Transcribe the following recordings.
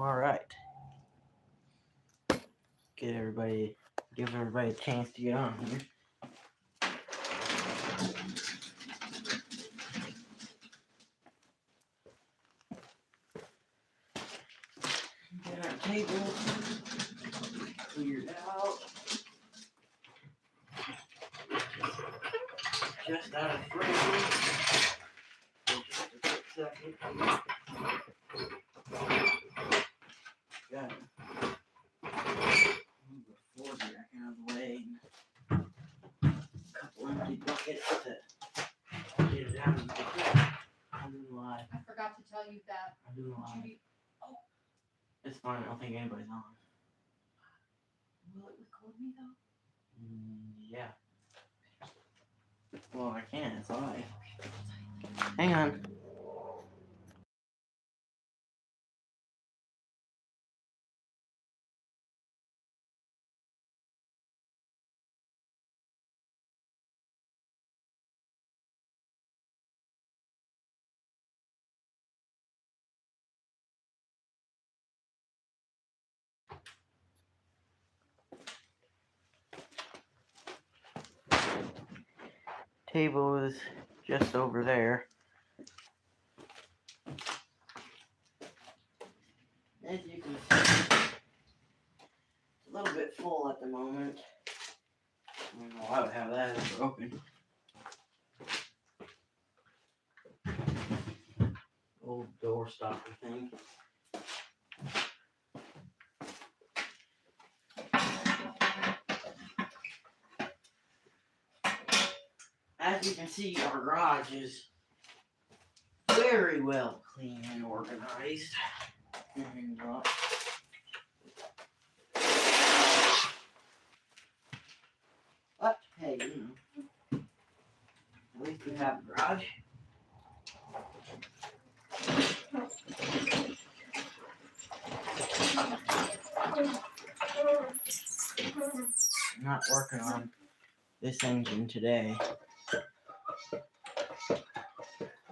All right. Give everybody a chance to get on here. Get our table cleared out. Just out of frame. Just a quick second. Got to move the floor jack out of the way. A couple empty buckets to get it out of the way. I'm doing live. I forgot to tell you that. I'm doing live. Judy, It's fine. I don't think anybody's on. will it record me though? Yeah. Well, I can. It's live. Hang on. Table is just over there. As you can see, it's a little bit full at the moment. I don't know why I would have that broken. Old door stopper thing. As you can see, our garage is very well clean and organized. And but hey, at least we have a garage. I'm not working on this engine today,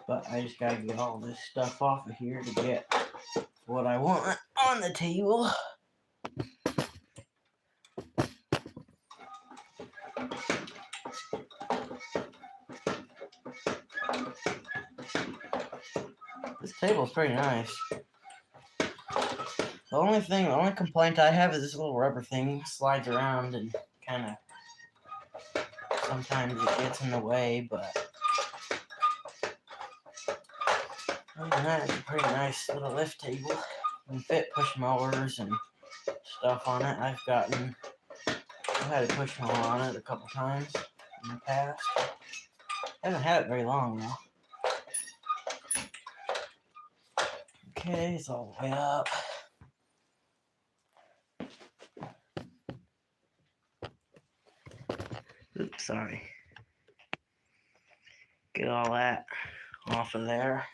but I just gotta get all this stuff off of here to get what I want on the table. This table's pretty nice. The only complaint I have is this little rubber thing slides around and kind of sometimes it gets in the way, but other than that, it's a pretty nice little lift table. You can fit push mowers and stuff on it. I've had a push mower on it a couple times in the past. Haven't had it very long though. Okay, it's all the way up. Oops, sorry. Get all that off of there.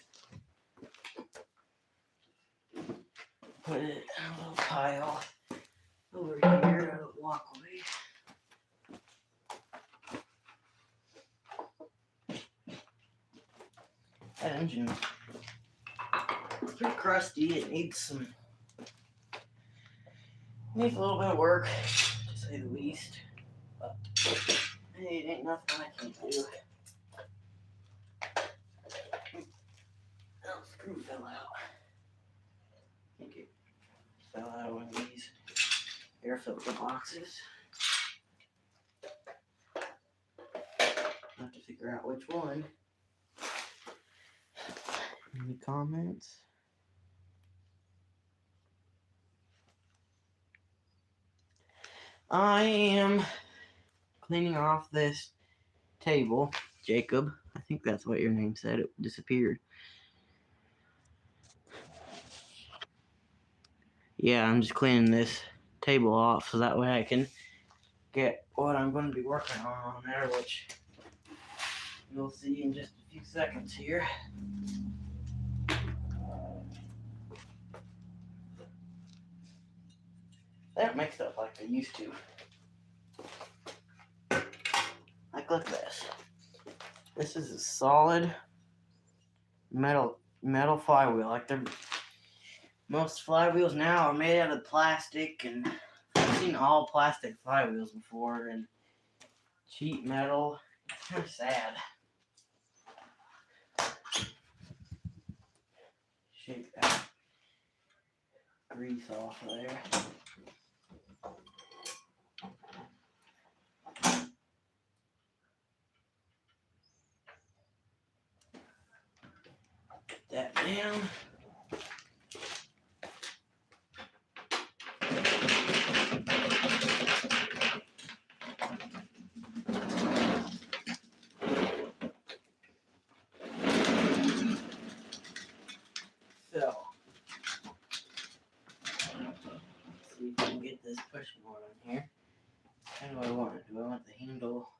Put it in a little pile over here at the walkway. That engine is pretty crusty. It needs a little bit of work, to say the least. But hey, it ain't nothing I can't do. Oh, screw fell out. I think it fell out of one of these air filter boxes. Have to figure out which one. Any comments? I am cleaning off this table. Jacob, I think that's what your name said. It disappeared. Yeah, I'm just cleaning this table off so that way I can get what I'm going to be working on there, which you'll see in just a few seconds here. They don't make stuff like they used to. Like, look at this. This is a solid metal flywheel. Like, Most flywheels now are made out of plastic, and I've seen all plastic flywheels before, and cheap metal. It's kind of sad. Shake that grease off of there. Put that down. So, see if I can get this push board on here. How do I want it? Do I want the handle?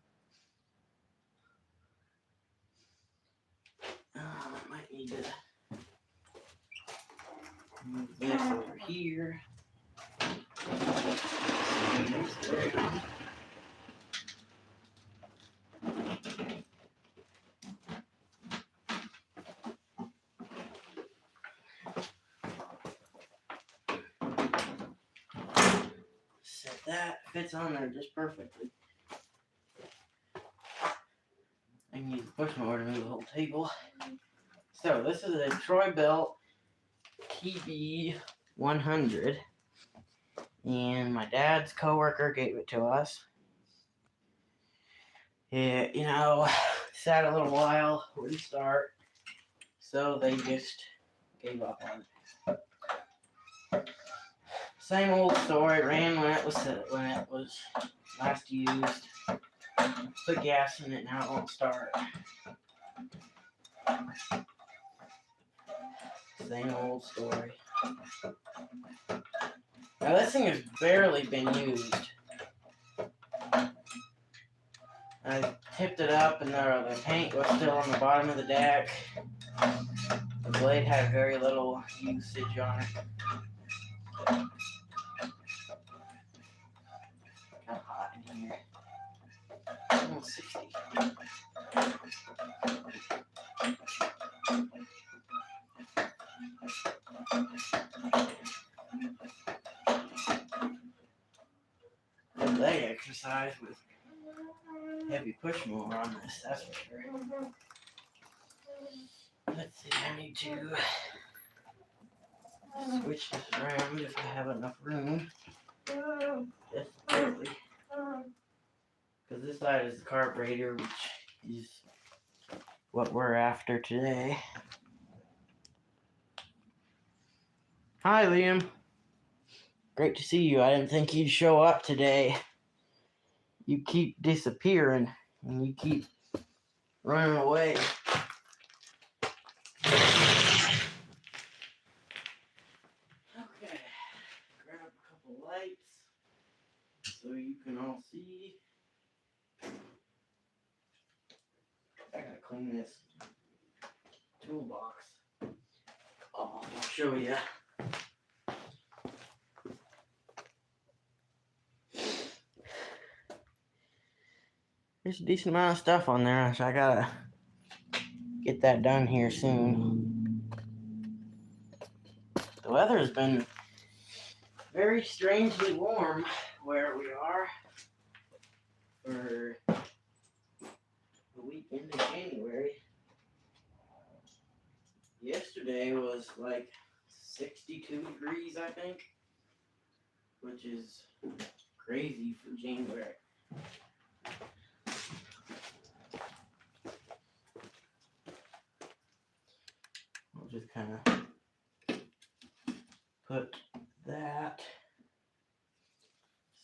I might need to move this over here. Set that, fits on there just perfectly. I can use the push mower to move the whole table. So this is a Troy-Bilt TB100, and my dad's coworker gave it to us. It, sat a little while, wouldn't start, so they just gave up on it. Same old story. It ran when it was last used. Put gas in it, now it won't start. Same old story. Now this thing has barely been used. I tipped it up and the paint was still on the bottom of the deck. The blade had very little usage on it. Kind of hot in here. Almost 60. Good leg exercise with heavy push mower on this, that's for sure. Let's see, I need to switch this around if I have enough room. Just barely. Because this side is the carburetor, which is what we're after today. Hi, Liam. Great to see you. I didn't think you'd show up today. You keep disappearing, and you keep running away. Okay, grab a couple lights so you can all see. I gotta clean this toolbox. Oh, I'll show you. There's a decent amount of stuff on there, so I gotta get that done here soon. The weather has been very strangely warm where we are for the week into January. Yesterday was like 62 degrees, I think, which is crazy for January. I'll just kind of put that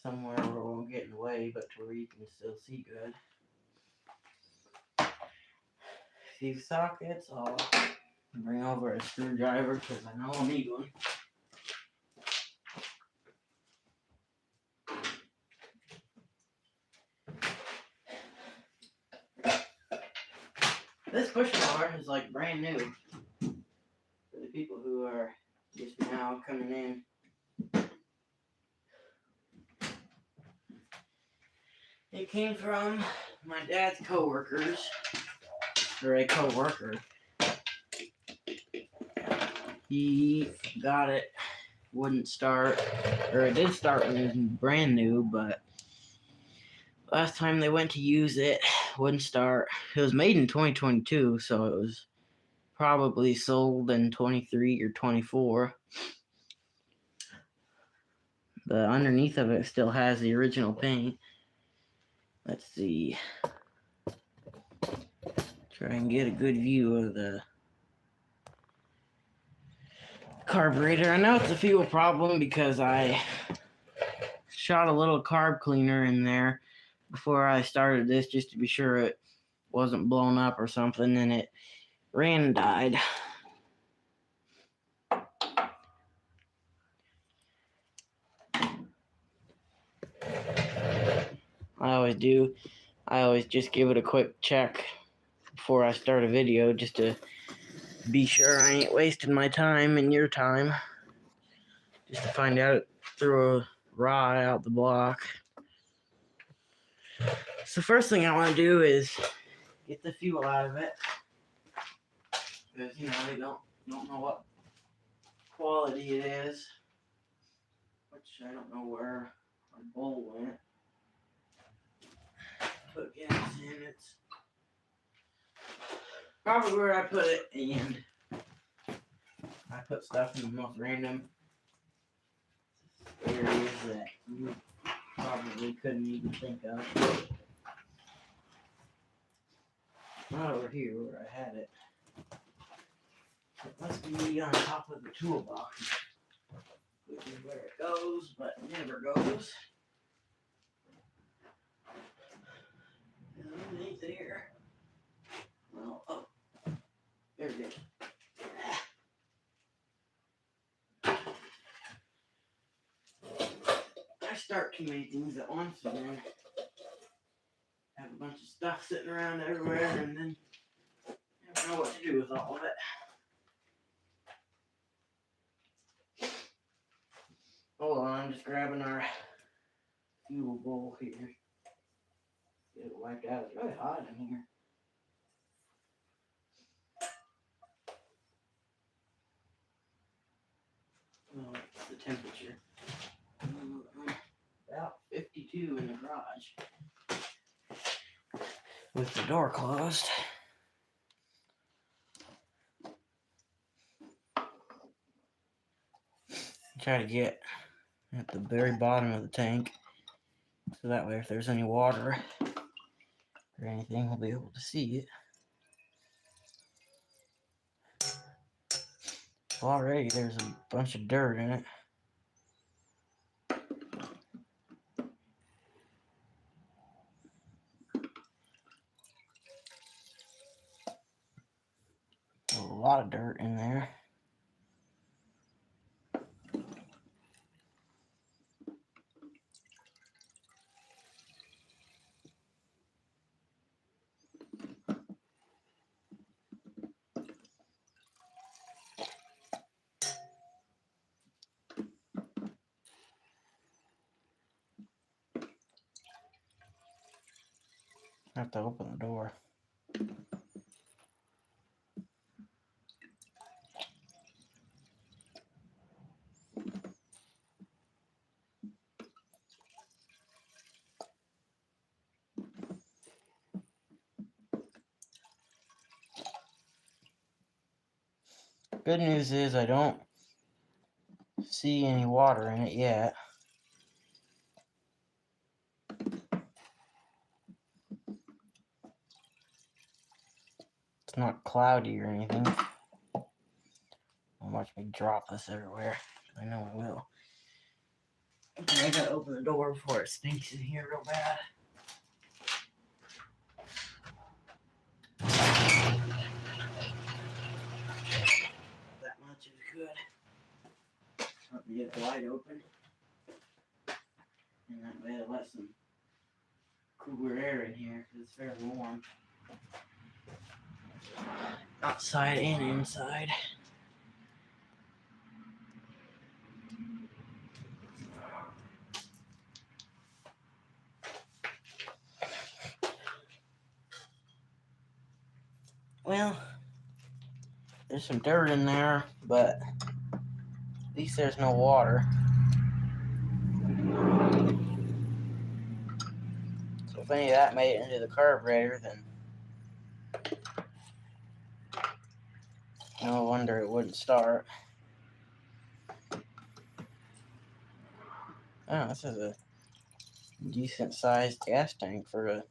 somewhere where it won't get in the way, but to where you can still see good. These sockets, I'll bring over a screwdriver because I know I'll need one. This push mower is like brand new for the people who are just now coming in. It came from my dad's coworkers, or a coworker. he got it, wouldn't start, or it did start when it was brand new, but last time they went to use it, wouldn't start. It was made in 2022, so it was probably sold in 23 or 24. The underneath of it still has the original paint. Let's see. Try and get a good view of the carburetor. I know it's a fuel problem because I shot a little carb cleaner in there before I started this just to be sure it wasn't blown up or something, and it ran and died. I always do. I always just give it a quick check before I start a video just to be sure I ain't wasting my time and your time. Just to find out, throw a rod out the block. So first thing I want to do is get the fuel out of it. Because, you know, they don't know what quality it is. Which I don't know where my bowl went. Put gas in, it's probably where I put it, and I put stuff in the most random areas that you probably couldn't even think of. Not over here where I had it. It must be on top of the toolbox, which is where it goes, but never goes. Underneath there. Well, oh, there it is. I start too many things at once and then have a bunch of stuff sitting around everywhere and then never know what to do with all of it. Hold on, I'm just grabbing our fuel bowl here. Get it wiped out. It's really hot in here. Well, it's the temperature. About 52 in the garage. With the door closed. Try to get at the very bottom of the tank. So that way if there's any water or anything, we'll be able to see it. So already there's a bunch of dirt in it. A lot of dirt in there. I have to open the door. Good news is I don't see any water in it yet. It's not cloudy or anything. I'll watch me drop this everywhere. I know I will. Okay, I gotta open the door before it stinks in here real bad. That much is good. Let me get it wide open. And that way it'll let some cooler air in here because it's fairly warm. Outside and inside. Well, there's some dirt in there, but least there's no water. So if any of that made it into the carburetor, then no wonder it wouldn't start. Oh, this is a decent sized gas tank for a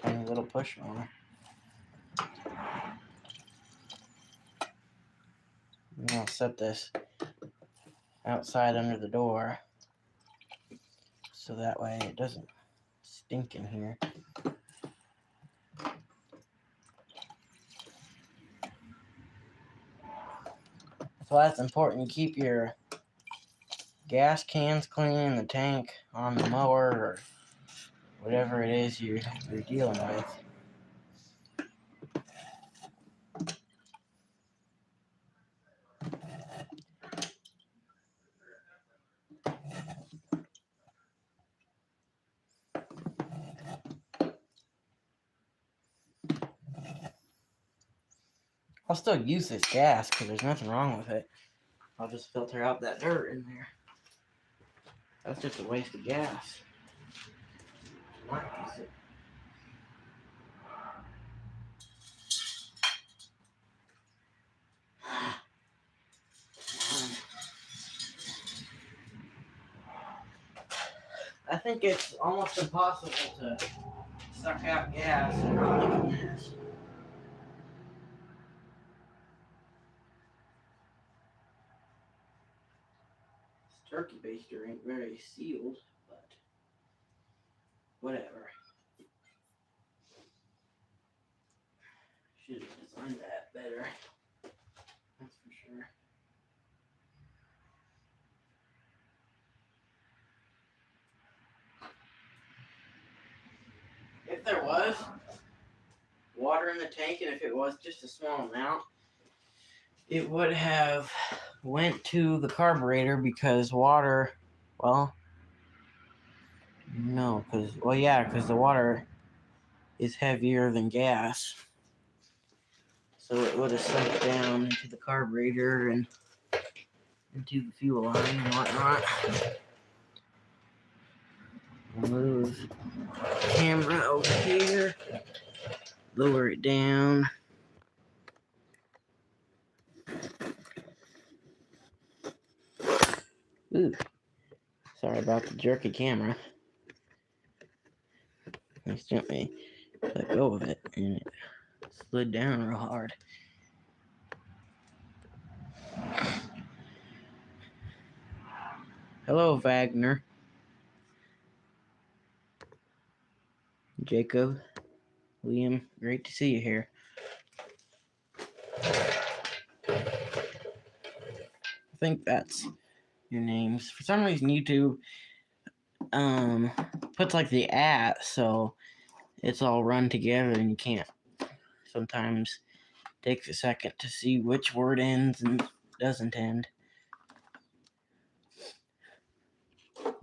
tiny little push mower. I'll set this outside under the door so that way it doesn't stink in here. That's why it's important you keep your gas cans clean in the tank on the mower or whatever it is you're dealing with. I'll still use this gas because there's nothing wrong with it. I'll just filter out that dirt in there. That's just a waste of gas. Might use it. I think it's almost impossible to suck out gas and not leave this. This turkey baster ain't very sealed, but whatever. Should have designed that better. That's for sure. If there was water in the tank, and if it was just a small amount, it would have went to the carburetor because water, well, no, because the water is heavier than gas. So it would have sunk down into the carburetor and into the fuel line and whatnot. I'll move the camera over here, lower it down. Ooh, sorry about the jerky camera. I accidentally let go of it and it slid down real hard. Hello, Wagner. Jacob, Liam, great to see you here. I think that's your names. For some reason, YouTube puts like the @ so it's all run together and you can't sometimes takes a second to see which word ends and doesn't end.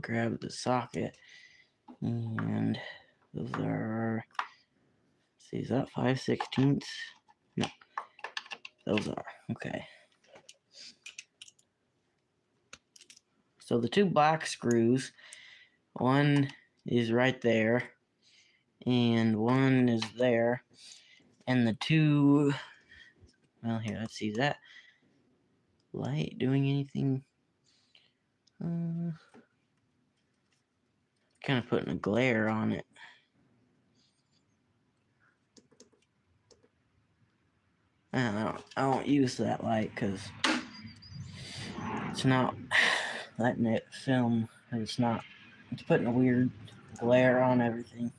Grab the socket and those are, see, is that 5/16? No, those are, okay. So the two black screws, one is right there and one is there, and the two, well, here, let's see, is that light doing anything? Kind of putting a glare on it. I won't use that light because it's not letting it film. It's putting a weird glare on everything.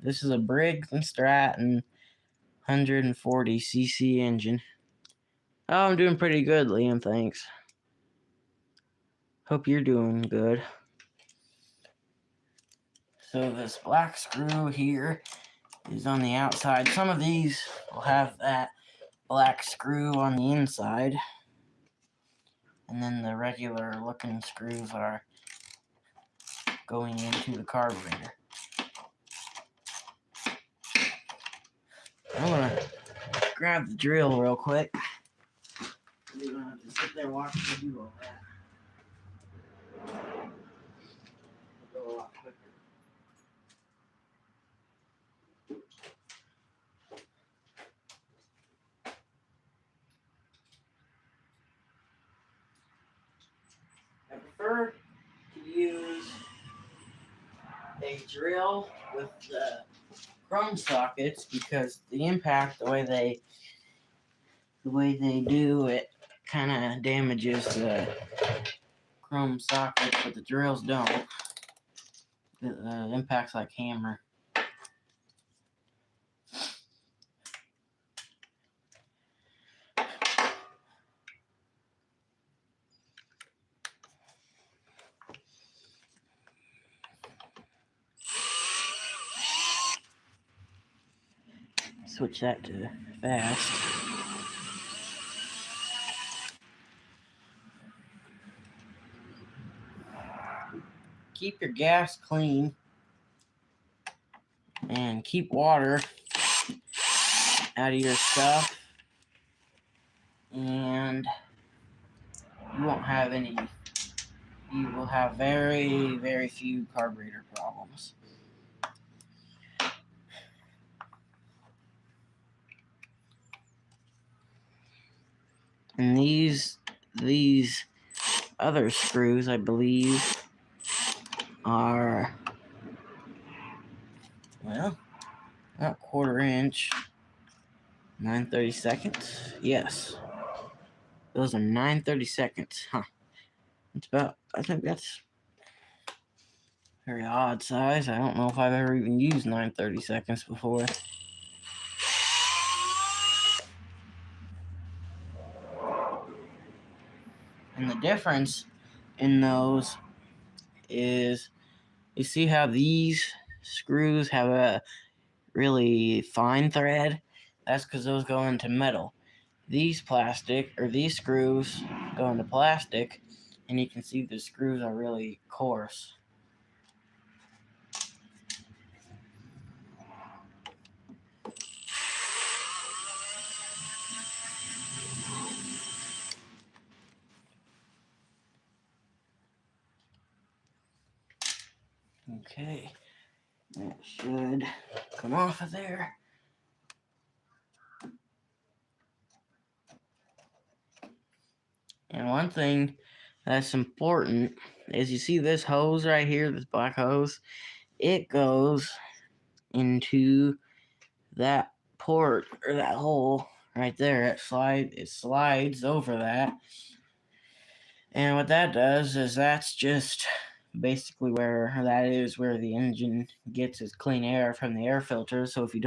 This is a Briggs & Stratton 140cc engine. Oh, I'm doing pretty good, Liam, thanks. Hope you're doing good. So this black screw here is on the outside. Some of these will have that black screw on the inside. And then the regular looking screws are going into the carburetor. I'm gonna grab the drill real quick. sit there watching you do all that. It'll go a lot quicker. I prefer to use a drill with the chrome sockets because the impact, the way they do it, kind of damages the chrome sockets, but the drills don't. It impacts like hammer. Switch that to fast. Keep your gas clean and keep water out of your stuff, and you won't have any. You will have very, very few carburetor problems. And these other screws, I believe, are, well, about 1/4 inch, 9/32. Yes, those are 9/32. Huh? It's about. I think that's a very odd size. I don't know if I've ever even used 9/32 before. And the difference in those is, you see how these screws have a really fine thread? That's because those go into metal. These screws go into plastic, and you can see the screws are really coarse. Okay, that should come off of there. And one thing that's important is, you see this hose right here, this black hose? It goes into that port, or that hole right there. It slides over that. And what that does is, that's just basically where the engine gets its clean air from the air filter. So if you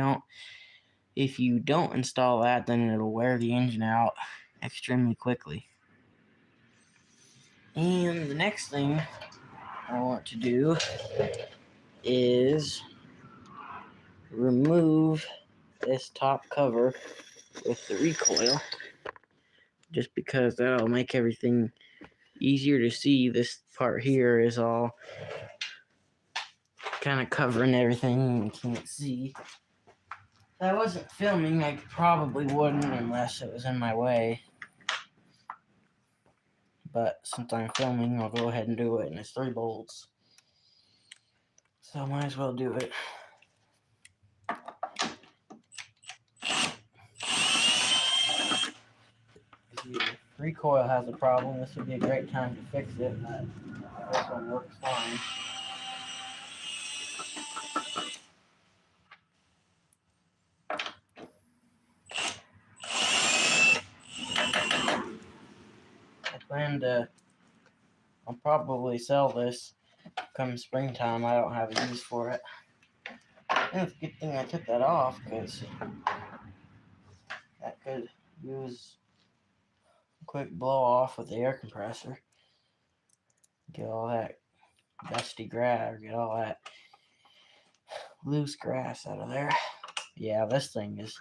don't install that, then it'll wear the engine out extremely quickly. And the next thing I want to do is remove this top cover with the recoil, just because that'll make everything easier to see. This part here is all kind of covering everything you can't see. If I wasn't filming, I probably wouldn't, unless it was in my way. But since I'm filming, I'll go ahead and do it, and it's 3 bolts. So I might as well do it. If your recoil has a problem, this would be a great time to fix it, but this one works fine. I'll probably sell this come springtime. I don't have a use for it. And it's a good thing I took that off, because that could use a quick blow off with the air compressor. Get all that dusty grass, or get all that loose grass out of there. Yeah, this thing is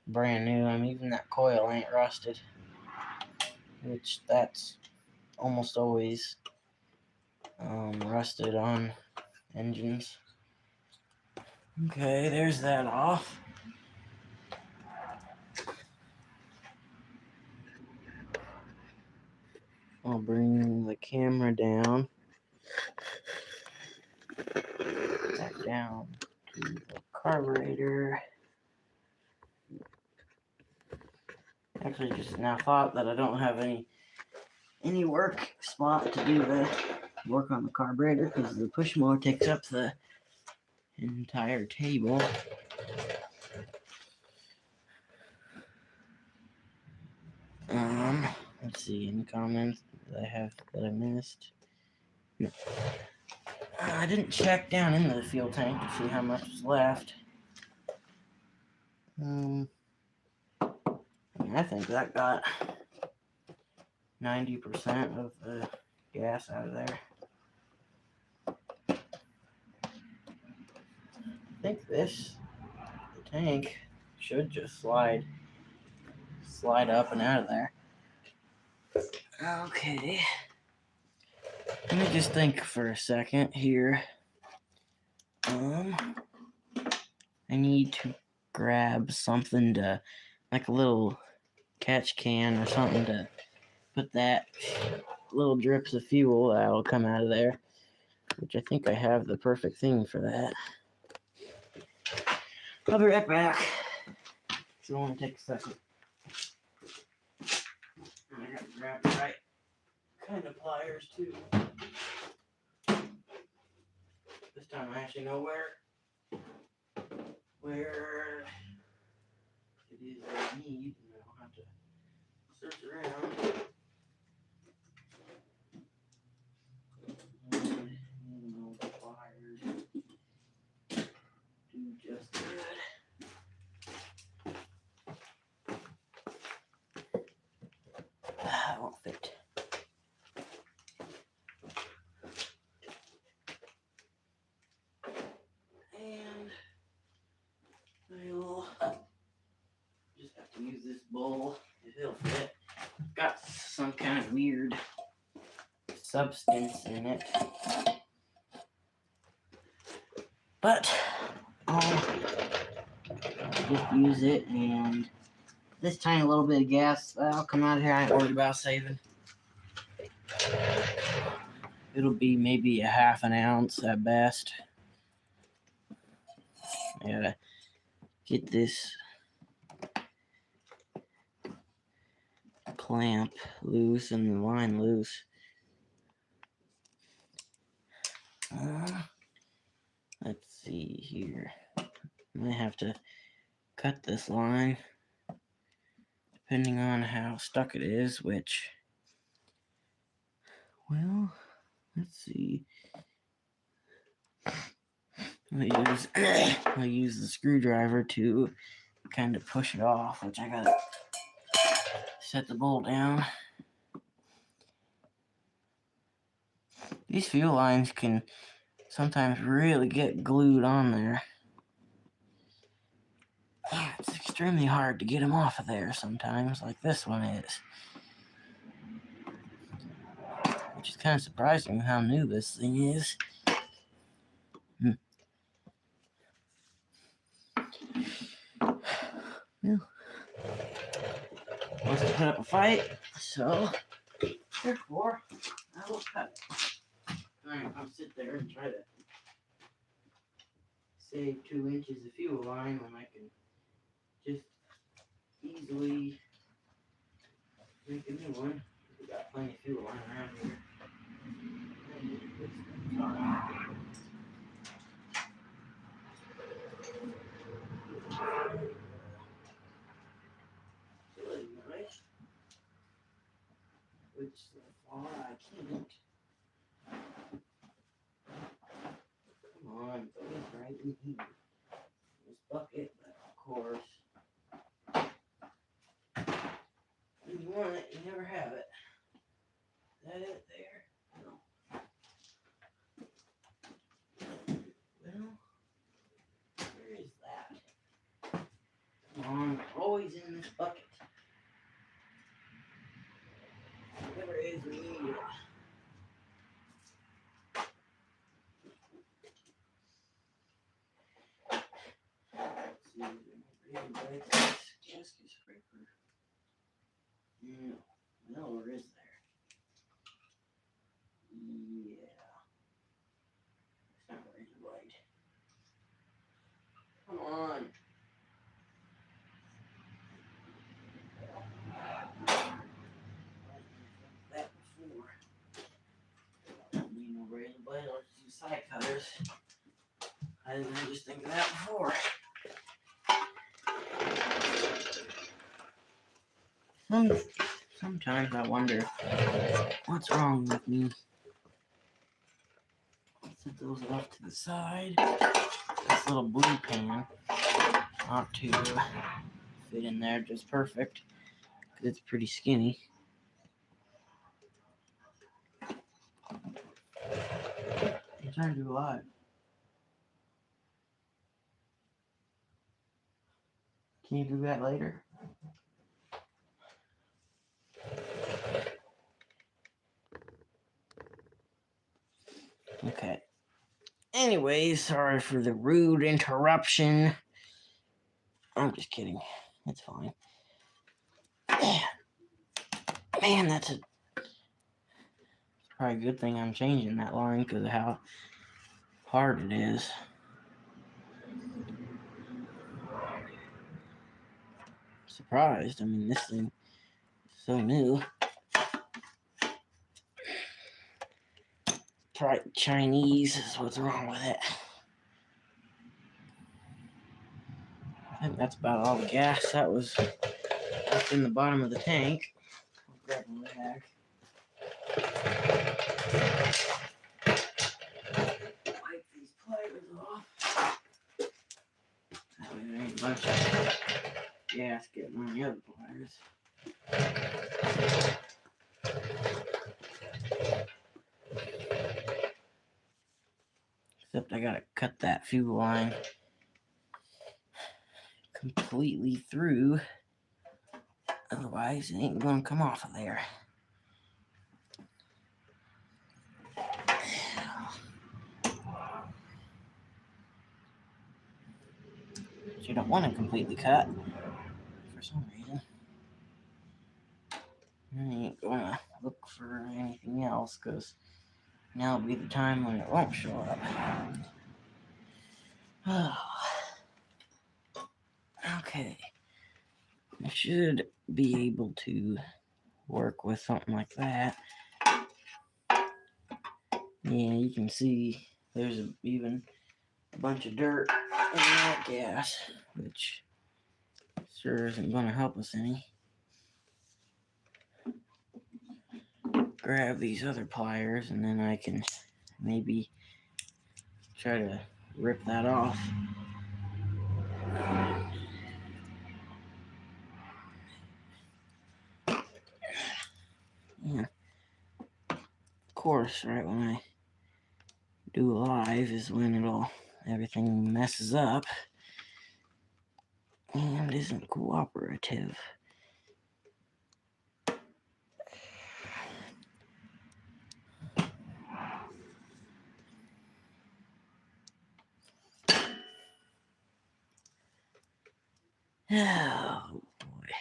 brand new. I mean, even that coil ain't rusted, which that's almost always rusted on engines. Okay, there's that off. I'll bring the camera down. Back down to the carburetor. Actually, just now thought that I don't have any work spot to do the work on the carburetor because the push mower takes up the entire table. Let's see, any comments that I missed? No. I didn't check down into the fuel tank to see how much was left. I think that got 90% of the gas out of there. I think the tank should just slide up and out of there. Okay. Let me just think for a second here. I need to grab something to, like a little catch can or something to put that little drips of fuel that'll come out of there, which I think I have the perfect thing for that. I'll be right back. So I want to take a second. I have to grab the right kind of pliers too. This time I actually know where it is that I need, and I don't have to search around. And the pliers do just good. That won't fit. And I'll just have to use this bowl if it'll fit. Got some kind of weird substance in it. But I'll just use it, and this tiny little bit of gas that'll come out of here I ain't worried about saving. It'll be maybe a half an ounce at best. I gotta get this clamp loose and the line loose. Let's see here. I might have to cut this line depending on how stuck it is, which, well, let's see. I'll use the screwdriver to kind of push it off, which I gotta set the bolt down. These fuel lines can sometimes really get glued on there. Yeah, it's extremely hard to get them off of there sometimes, like this one is. Which is kind of surprising how new this thing is. Well, wants to put up a fight, so therefore I will cut it. Alright, I'll sit there and try to save 2 inches of fuel line when I can just easily make a new one. We got plenty of fuel line around here. Really nice. Which so far I can't. Come on, it's always right in here. This bucket, but of course. When you want it, you never have it. Is that it there? No. Well, where is that? Come on, always in this bucket. Whatever it is, we need it. Let's see, gasket scraper. No, where is there? Why didn't I just think of that before? Sometimes I wonder what's wrong with me. Set those off to the side. This little blue pan ought to fit in there just perfect because it's pretty skinny. I'm trying to do live. Can you do that later? Okay. Anyways, sorry for the rude interruption. I'm just kidding. It's fine. Man, that's probably a good thing I'm changing that line because of how hard it is. Surprised. I mean, this thing is so new. Try Chinese is what's wrong with it. I think that's about all the gas that was left in the bottom of the tank. I'll grab my rag. Wipe these pliers off. That way there ain't a bunch of gas getting on the other pliers. Except I gotta cut that fuel line completely through. Otherwise, it ain't gonna come off of there. But you don't want to completely cut for some reason. I ain't gonna look for anything else because now will be the time when it won't show up. Okay. I should be able to work with something like that. Yeah, you can see there's even a bunch of dirt in that gas, which sure isn't going to help us any. Grab these other pliers and then I can maybe try to rip that off. Yeah. Of course, right when I do live is when everything messes up and isn't cooperative. Oh boy.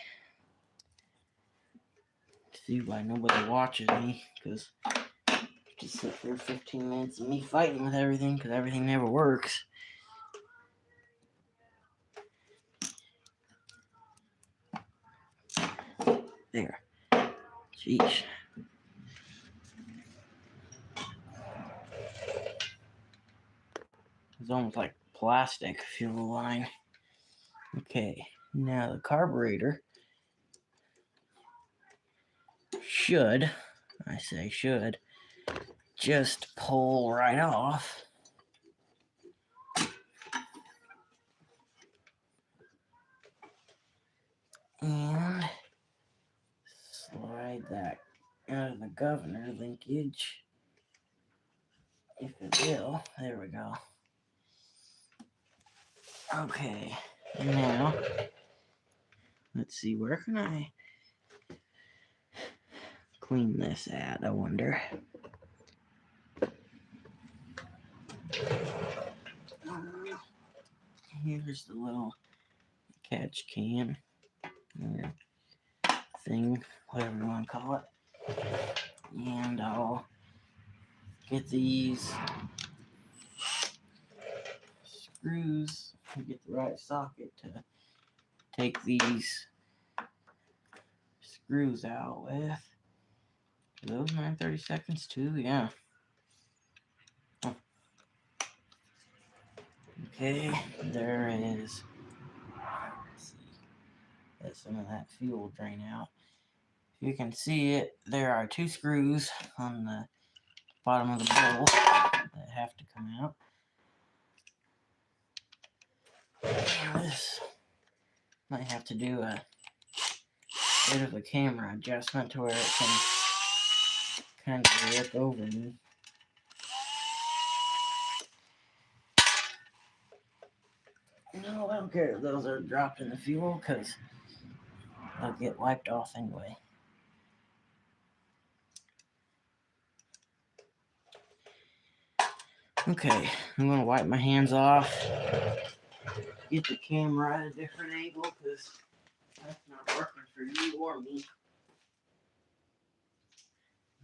See why nobody watches me, because just sit there 15 minutes of me fighting with everything because everything never works. There. Jeez. It's almost like plastic fuel line. Okay, now the carburetor should, I say should, just pull right off. And slide that out of the governor linkage. If it will. There we go. Okay, now let's see, where can I clean this at, I wonder. Here's the little catch can or thing, whatever you want to call it. And I'll get these screws and get the right socket to take these screws out with. Are those 9/32 too? Yeah. Oh. Okay, there is. Let's see. Let some of that fuel drain out. If you can see it, there are 2 screws on the bottom of the bowl that have to come out. This might have to do a bit of a camera adjustment to where it can kind of look over me. No, I don't care if those are dropped in the fuel because they'll get wiped off anyway. Okay, I'm going to wipe my hands off. Get the camera at a different angle because that's not working for you or me.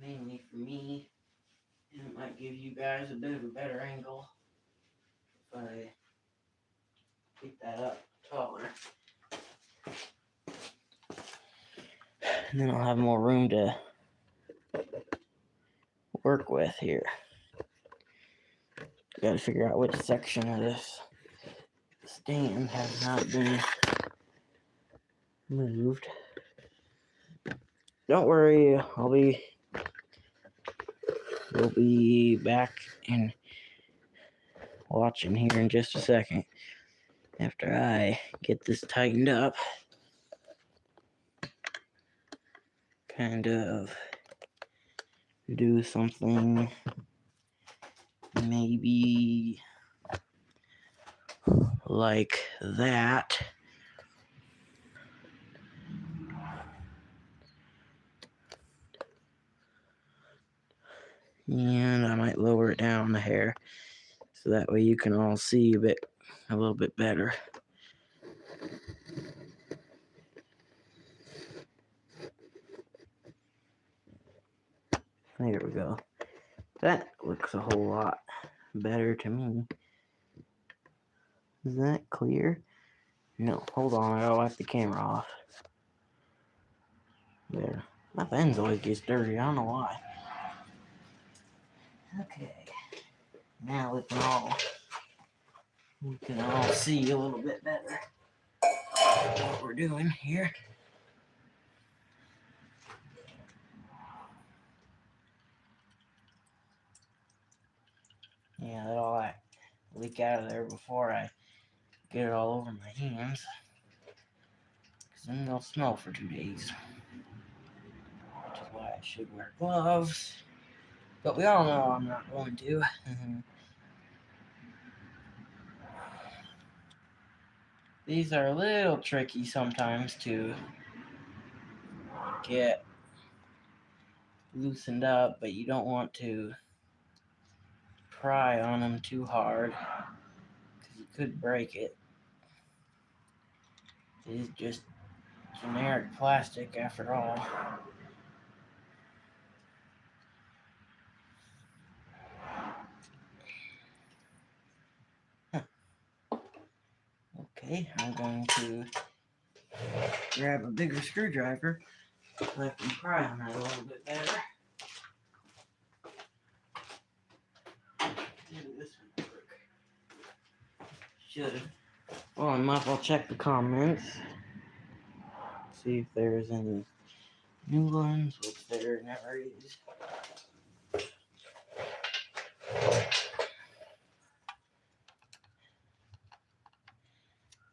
Mainly for me. And it might give you guys a bit of a better angle if I get that up taller. And then I'll have more room to work with here. Gotta figure out which section of this stand has not been moved. Don't worry, we'll be back and watching here in just a second after I get this tightened up. Kind of do something maybe like that. And I might lower it down a hair so that way you can all see a little bit better. There we go. That looks a whole lot better to me. Is that clear? No, hold on, I gotta wipe the camera off. There. My pen's always gets dirty, I don't know why. Okay. Now we can all see a little bit better what we're doing here. Yeah, let all that leak out of there before I get it all over my hands. Because then they'll smell for 2 days. Which is why I should wear gloves. But we all know I'm not going to. These are a little tricky sometimes to get loosened up, but you don't want to pry on them too hard because you could break it. It is just generic plastic after all. Okay, I'm going to grab a bigger screwdriver so I can pry on that a little bit better. Maybe this one will work. Should. Well, I'll check the comments. See if there's any new ones, which there never is.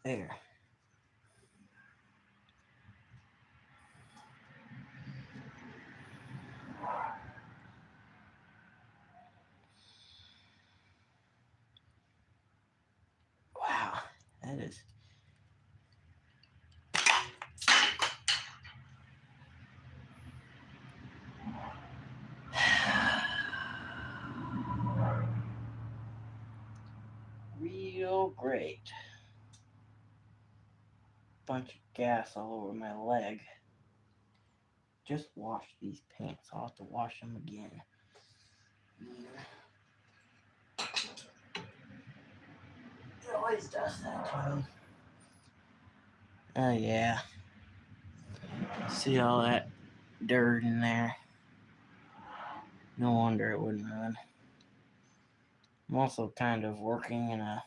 There. Wow, that is. Real great. Bunch of gas all over my leg. Just washed these pants. I'll have to wash them again. It always does that to me. Oh yeah. See all that dirt in there? No wonder it wouldn't run. I'm also kind of working in a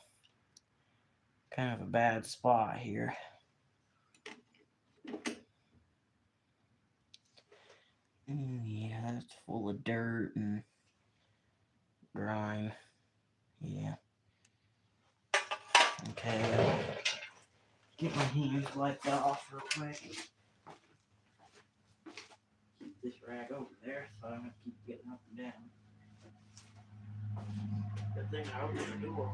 kind of a bad spot here. Yeah, that's full of dirt and grime. Yeah. Okay. Get my hands wiped off real quick. Keep this rag over there so I don't keep getting up and down. Good thing I opened the door.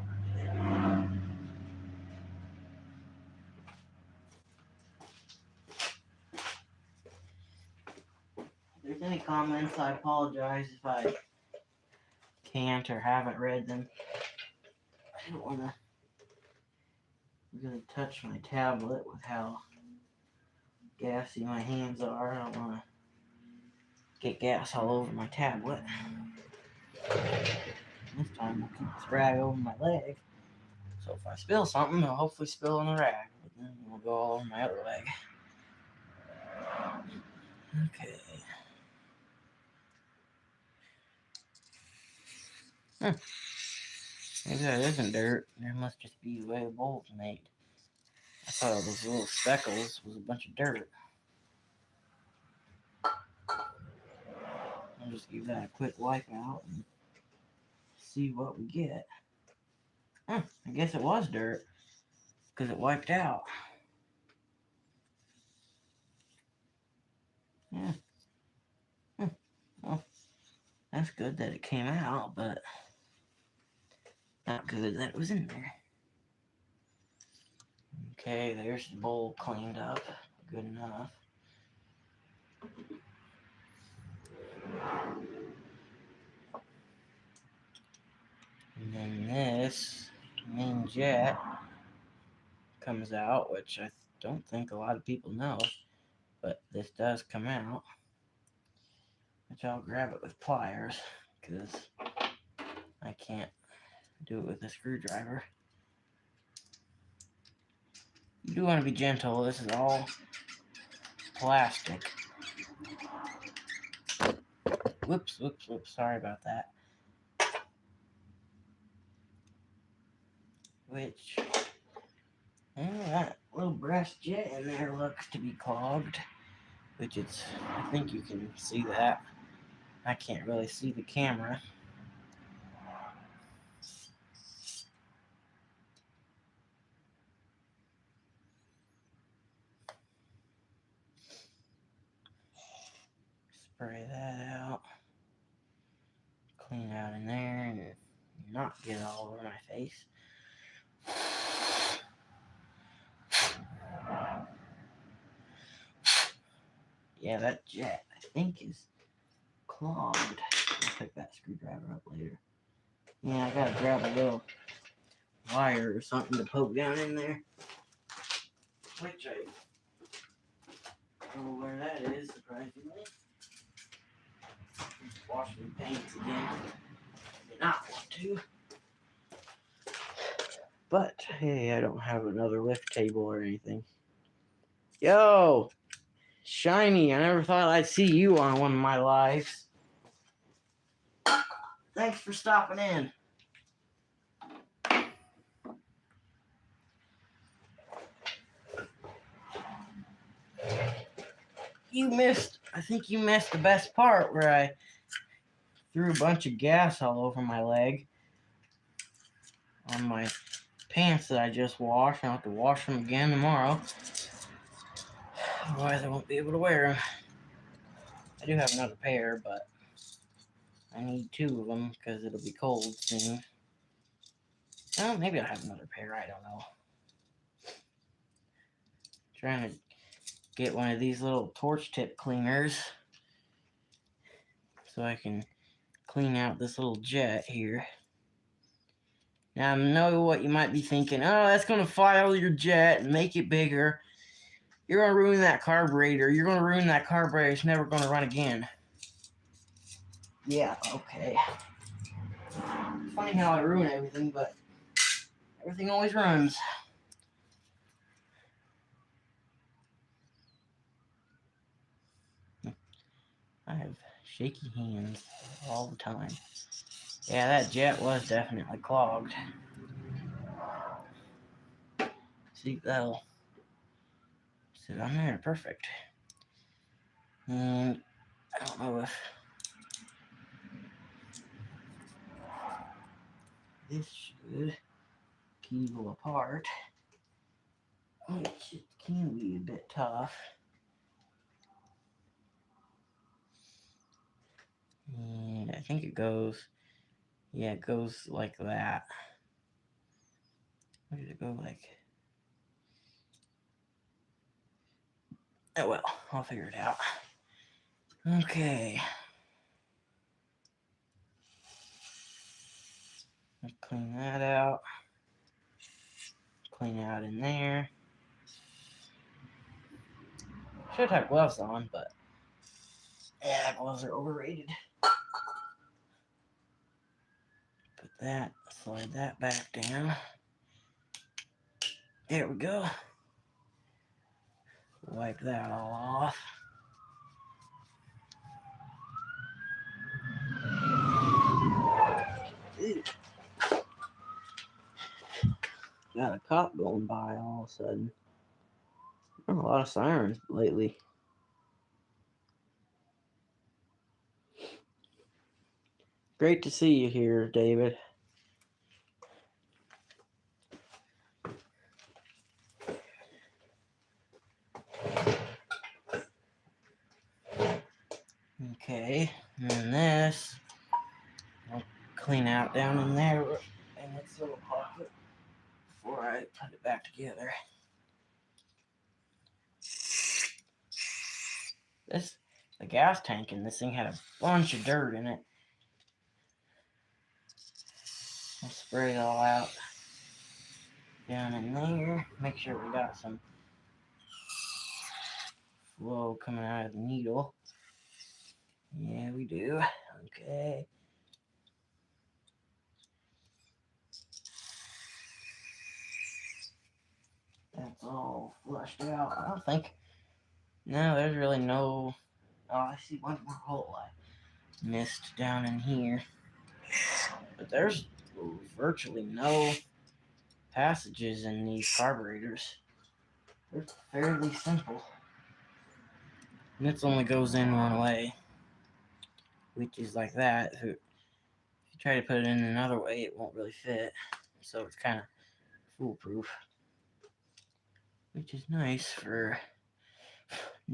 If there's any comments, I apologize if I can't or haven't read them. I don't want to really touch my tablet with how gassy my hands are. I don't want to get gas all over my tablet. This time I'll keep this rag over my leg. So if I spill something, it'll hopefully spill on the rag. But then it'll go all over my other leg. Okay. Maybe that isn't dirt. There must just be the way the bowl's made. I thought all those little speckles was a bunch of dirt. I'll just give that a quick wipe out and see what we get. I guess it was dirt because it wiped out. Yeah. Well, that's good that it came out, but not good that it was in there. Okay, there's the bowl cleaned up. Good enough. And then this main jet comes out, which I don't think a lot of people know, but this does come out. Which I'll grab it with pliers because I can't do it with a screwdriver. You do want to be gentle. This is all plastic. Whoops. Sorry about that. Which, that little brass jet in there looks to be clogged. Which it's, I think you can see that. I can't really see the camera. Spray that out. Clean out in there and not get it all over my face. Yeah, that jet, I think, is clogged. I'll pick that screwdriver up later. Yeah, I gotta grab a little wire or something to poke down in there. Which I don't know where that is, surprisingly. Washing paints again. I did not want to. But, hey, I don't have another lift table or anything. Yo! Shiny, I never thought I'd see you on one of my lives. Thanks for stopping in. I think you missed the best part where I threw a bunch of gas all over my leg on my pants that I just washed. I'll have to wash them again tomorrow. Otherwise I won't be able to wear them. I do have another pair, but I need 2 of them because it'll be cold soon. Well, maybe I'll have another pair. I don't know. Trying to get one of these little torch tip cleaners so I can clean out this little jet here. Now I know what you might be thinking. Oh, that's going to file your jet and make it bigger. You're going to ruin that carburetor. You're going to ruin that carburetor. It's never going to run again. Yeah, okay. It's funny how I ruin everything, but everything always runs. I have shaky hands all the time. Yeah, that jet was definitely clogged. See, that'll sit on there. Perfect. And I don't know if this should keyhole apart, which it can be a bit tough. And I think it goes, yeah, it goes like that. Where did it go like? Oh well, I'll figure it out. Okay. Let's clean that out. Clean out in there. Should have gloves on, but yeah, gloves are overrated. Put that, slide that back down. There we go. Wipe that all off. Ew. Got a cop going by all of a sudden. A lot of sirens lately. Great to see you here, David. Okay, and then this, I'll clean out down in there in its little pocket before I put it back together. The gas tank in this thing had a bunch of dirt in it. I'll spray it all out down in there. Make sure we got some flow coming out of the needle. Yeah, we do. Okay. That's all flushed out. I don't think. No, there's really no. Oh, I see one more hole I missed down in here. But there's virtually no passages in these carburetors. They're fairly simple. And this only goes in one way, which is like that. If you try to put it in another way, it won't really fit. So it's kind of foolproof, which is nice for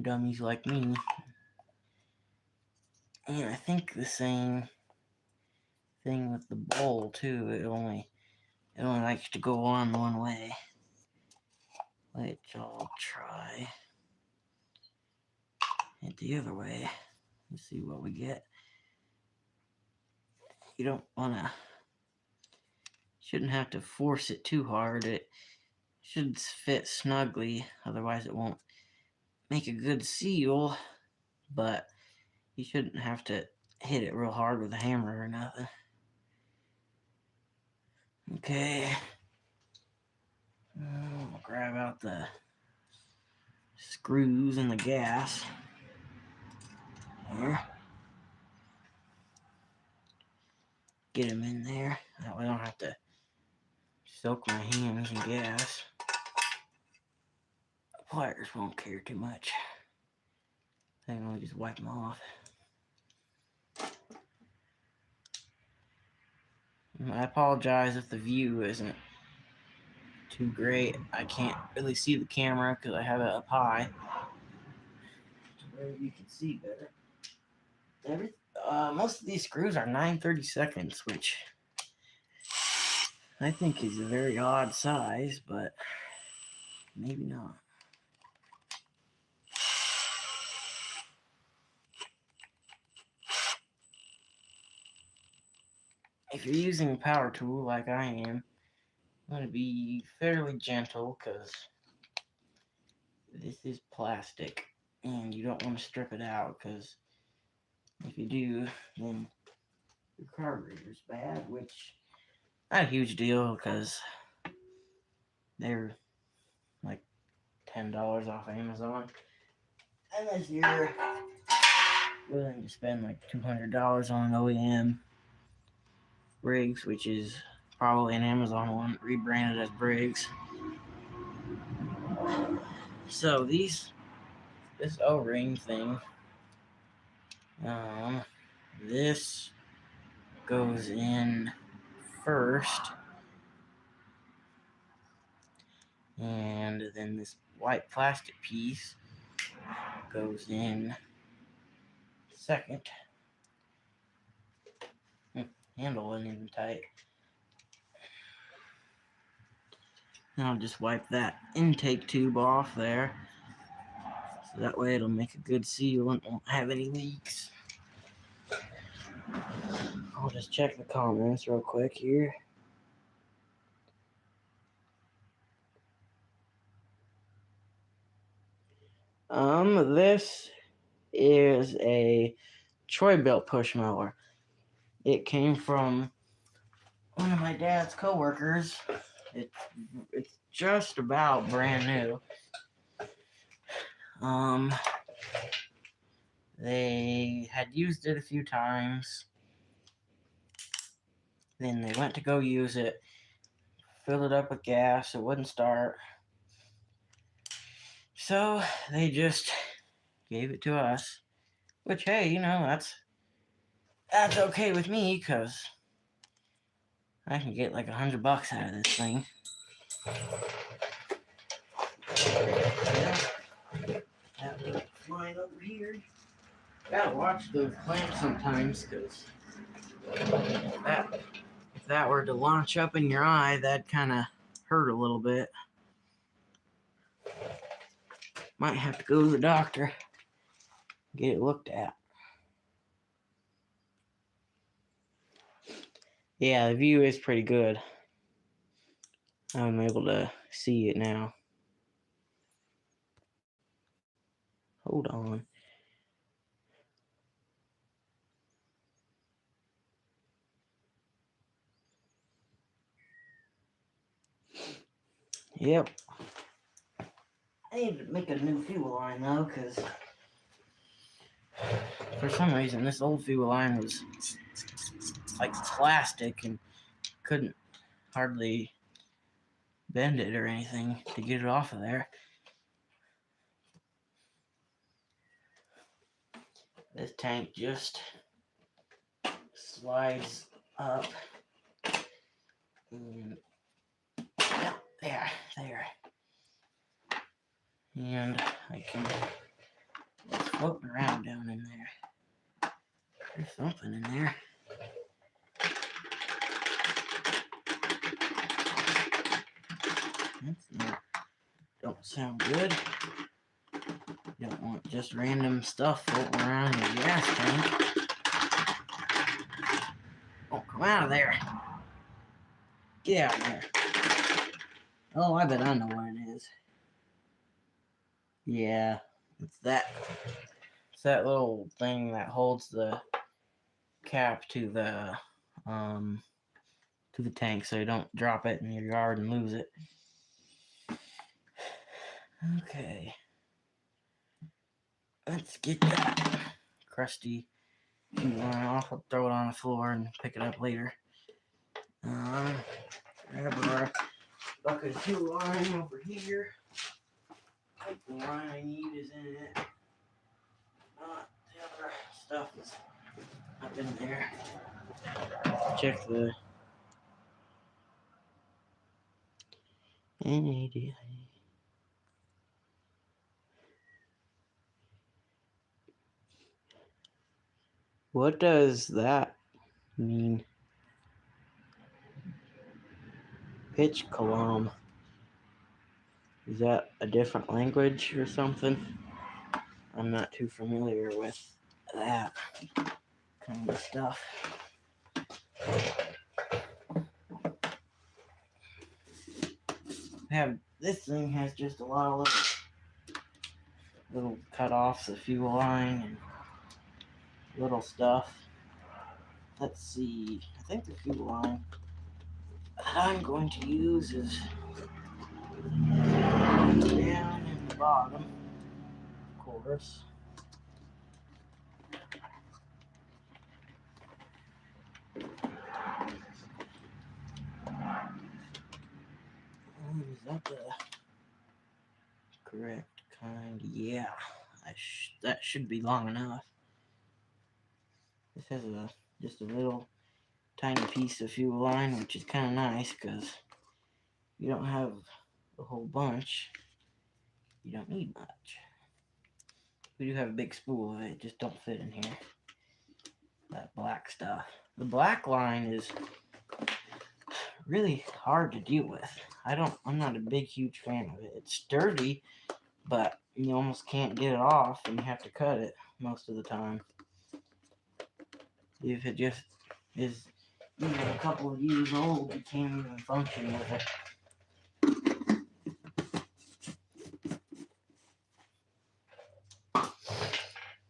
dummies like me. And I think the same thing with the bowl too. It only likes to go on one way, which I'll try it the other way. Let's see what we get. You don't wanna, shouldn't have to force it too hard. It should fit snugly, otherwise it won't make a good seal. But you shouldn't have to hit it real hard with a hammer or nothing. Okay. I'll grab out the screws and the gas. Here. Get them in there. That way I don't have to soak my hands in gas. The pliers won't care too much. I can only just wipe them off. I apologize if the view isn't too great. I can't really see the camera because I have it up high to where you can see better. Most of these screws are 9/32, which I think is a very odd size, but maybe not. If you're using a power tool like I am, I'm going to be fairly gentle because this is plastic and you don't want to strip it out, because if you do, then your carburetor's bad, which not a huge deal because they're like $10 off Amazon. Unless you're willing to spend like $200 on an OEM Briggs, which is probably an Amazon one rebranded as Briggs. So this O-ring thing, this goes in first, and then this white plastic piece goes in second. Handle wasn't even tight. Now I'll just wipe that intake tube off there, so that way it'll make a good seal and won't have any leaks. I'll just check the comments real quick here. This is a Troy-Bilt push mower. It came from one of my dad's coworkers. It's just about brand new. They had used it a few times. Then they went to go use it, filled it up with gas, it wouldn't start. So they just gave it to us. Which, hey, you know, that's okay with me, because I can get like $100 out of this thing. That line over here. Gotta watch those clamps sometimes, because if that were to launch up in your eye, that'd kind of hurt a little bit. Might have to go to the doctor, get it looked at. Yeah, the view is pretty good. I'm able to see it now. Hold on. Yep. I need to make a new fuel line though, because for some reason this old fuel line was like plastic and couldn't hardly bend it or anything to get it off of there. This tank just slides up and there. And I can floating around down in there. There's something in there. Don't sound good. You don't want just random stuff floating around in your gas tank. Oh, come out of there. Get out of there. Oh, I bet I know what it is. Yeah, it's that little thing that holds the cap to the tank, so you don't drop it in your yard and lose it. Okay, let's get that crusty fuel line off. I'll throw it on the floor and pick it up later. Grab our bucket of fuel line over here. The line I need is in it. The other stuff is up in there. Check the NAD. What does that mean? Pitch column. Is that a different language or something? I'm not too familiar with that kind of stuff. This thing has just a lot of little cut-offs of fuel line and little stuff. Let's see. I think the fuel line that I'm going to use is down in the bottom, of course. Is that correct kind. Yeah, that should be long enough. This has just a little tiny piece of fuel line, which is kind of nice because you don't have a whole bunch. You don't need much. We do have a big spool of it, just don't fit in here. That black stuff. The black line is really hard to deal with. I'm not a big, huge fan of it. It's sturdy, but you almost can't get it off and you have to cut it most of the time. If it just is even a couple of years old, you can't even function with it.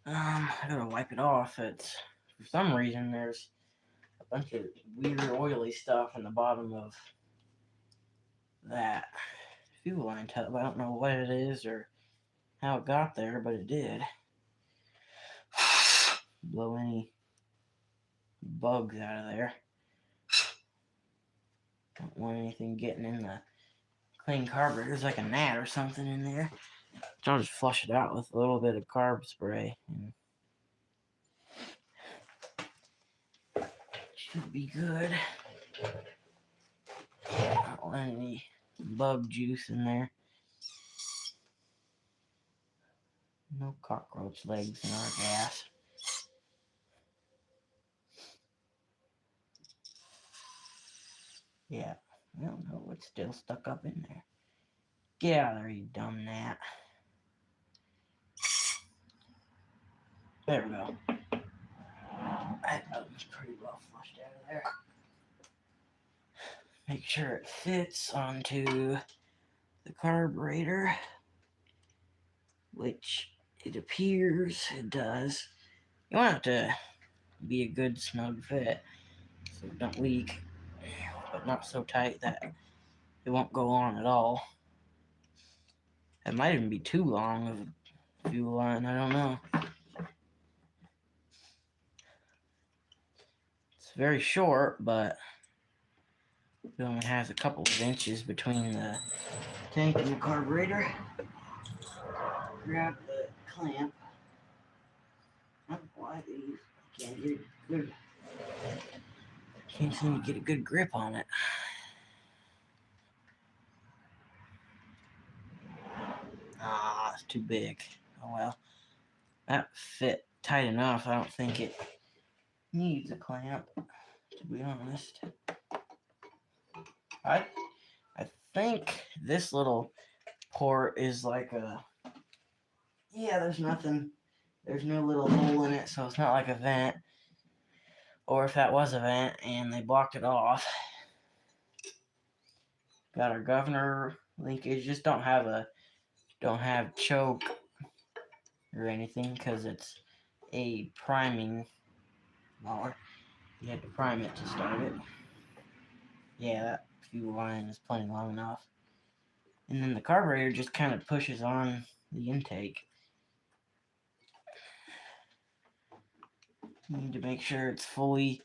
I gotta wipe it off. It's, for some reason, there's a bunch of weird oily stuff in the bottom of that fuel line tub. I don't know what it is or how it got there, but it did. Blow any bugs out of there. Don't want anything getting in the clean carburetor. There's like a gnat or something in there. So I'll just flush it out with a little bit of carb spray and should be good. Don't want any bug juice in there. No cockroach legs in our gas. Yeah, I don't know what's still stuck up in there. Get out of there, you dumb gnat. There we go. That was pretty well flushed out of there. Make sure it fits onto the carburetor, which it appears it does. You want it to be a good snug fit so it don't leak, but not so tight that it won't go on at all. It might even be too long of a fuel line, I don't know. It's very short, but it only has a couple of inches between the tank and the carburetor. Grab the clamp. I don't know why these. I can't get a good. Can't seem to get a good grip on it. Ah, it's too big. Oh well. That fit tight enough. I don't think it needs a clamp, to be honest. I think this little port is like a, yeah, there's nothing, there's no little hole in it, so it's not like a vent. Or if that was a vent and they blocked it off. Got our governor linkage. Just don't have choke or anything because it's a priming mower. You had to prime it to start it. Yeah, that fuel line is plenty long enough. And then the carburetor just kind of pushes on the intake. You need to make sure it's fully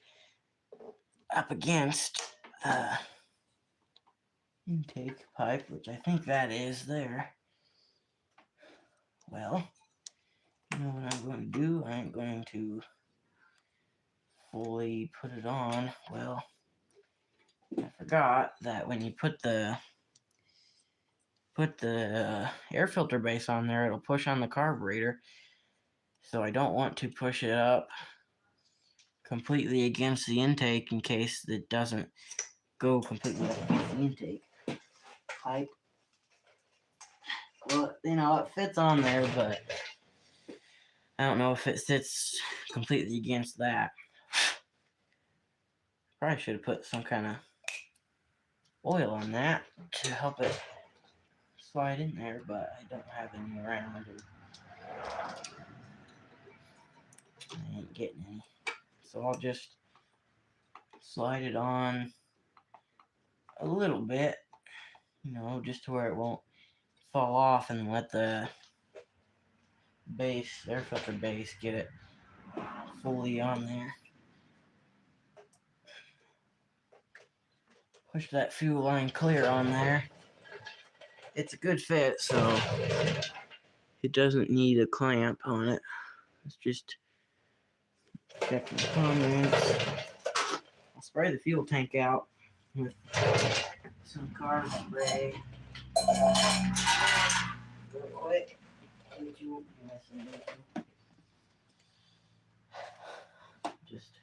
up against the intake pipe, which I think that is there. Well, you know what I'm going to do? I'm going to fully put it on. Well, I forgot that when you put the air filter base on there, it'll push on the carburetor. So I don't want to push it up completely against the intake in case it doesn't go completely up against the intake pipe. Well, you know, it fits on there, but I don't know if it sits completely against that. Probably should have put some kind of oil on that to help it slide in there, but I don't have any around. I ain't getting any. So I'll just slide it on a little bit, you know, just to where it won't fall off, and let the base, air filter base, get it fully on there. Push that fuel line clear on there. it's a good fit, so it doesn't need a clamp on it. It's just checking the comments. I'll spray the fuel tank out with some car spray real quick. Which you won't be messing with. Just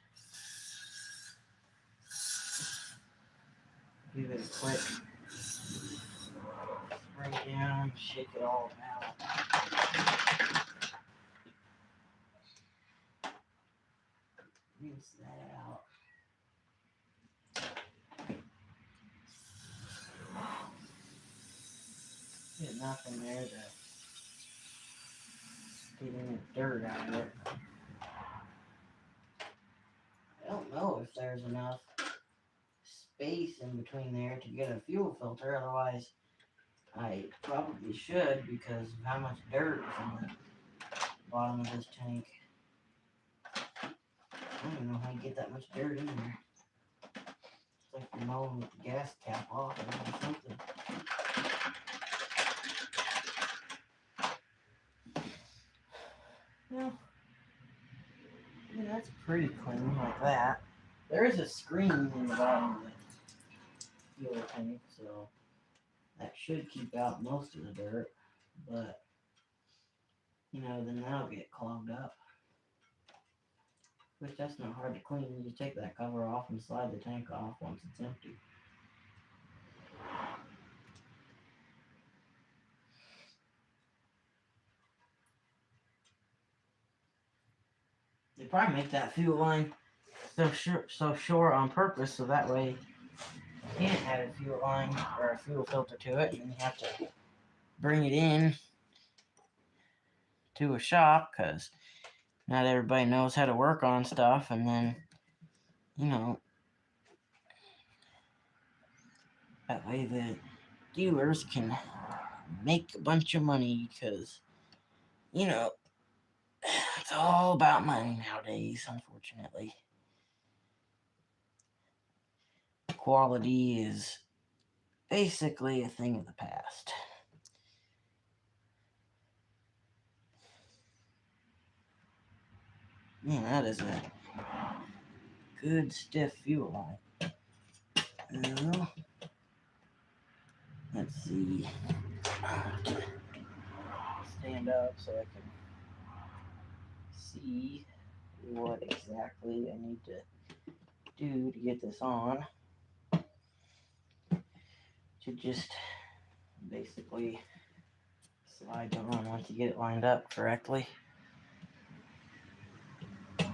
give it a quick spray down, shake it all out. Rinse that out. Get enough in there to get any dirt out of it. I don't know if there's enough space in between there to get a fuel filter, otherwise I probably should because of how much dirt is in the bottom of this tank. I don't even know how you get that much dirt in there. It's like you're mowing with the gas cap off or something. Well, yeah, that's pretty clean like that. There is a screen in the bottom of the fuel tank, so that should keep out most of the dirt, but you know, then that'll get clogged up. Which that's not hard to clean. You just take that cover off and slide the tank off once it's empty. They probably make that fuel line so short on purpose, so that way you can't add a fuel line or a fuel filter to it, and you have to bring it in to a shop because not everybody knows how to work on stuff, and then you know that way the dealers can make a bunch of money because you know it's all about money nowadays, unfortunately. Quality is basically a thing of the past. Man, that is a good stiff fuel line. Now, let's see. Stand up so I can see what exactly I need to do to get this on. To just basically slide it on once you get it lined up correctly. There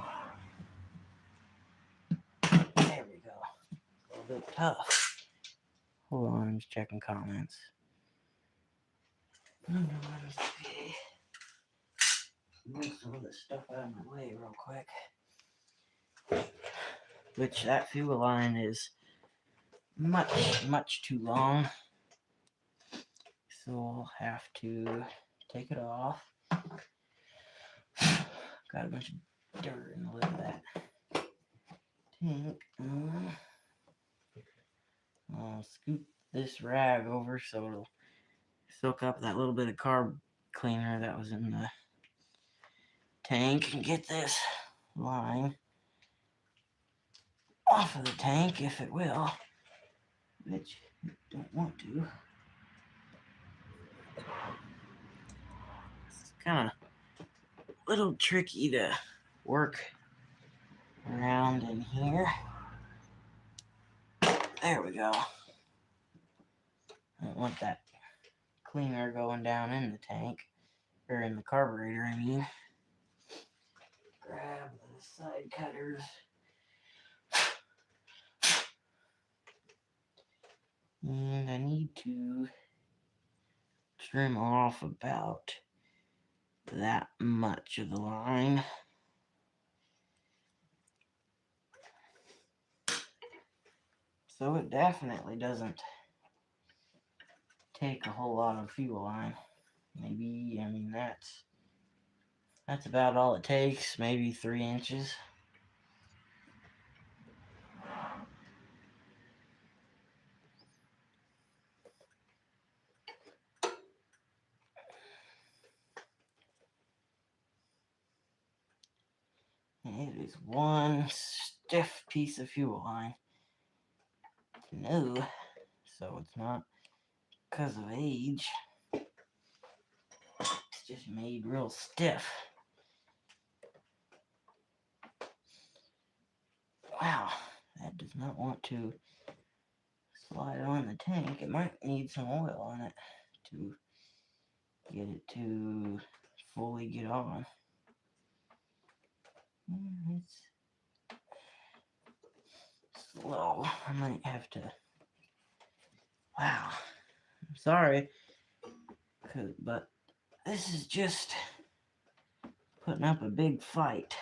we go. A little bit tough. Hold on, I'm just checking comments. Okay. Move some of this stuff out of my way real quick. Which that fuel line is much too long. So I'll have to take it off. Got a bunch of dirt in the lid of that tank. I'll scoop this rag over so it'll soak up that little bit of carb cleaner that was in the tank and get this line off of the tank if it will, which I don't want to. It's kind of a little tricky to work around in here. There we go. I don't want that cleaner going down in the tank, or in the carburetor, I mean. Grab the side cutters. And I need to trim off about that much of the line. So it definitely doesn't take a whole lot of fuel line. Maybe, I mean, that's about all it takes, maybe 3 inches. It is one stiff piece of fuel line. No, so it's not because of age. It's just made real stiff. Wow, that does not want to slide on the tank. It might need some oil on it to get it to fully get on. It's slow. I might have to. Wow. I'm sorry. But this is just putting up a big fight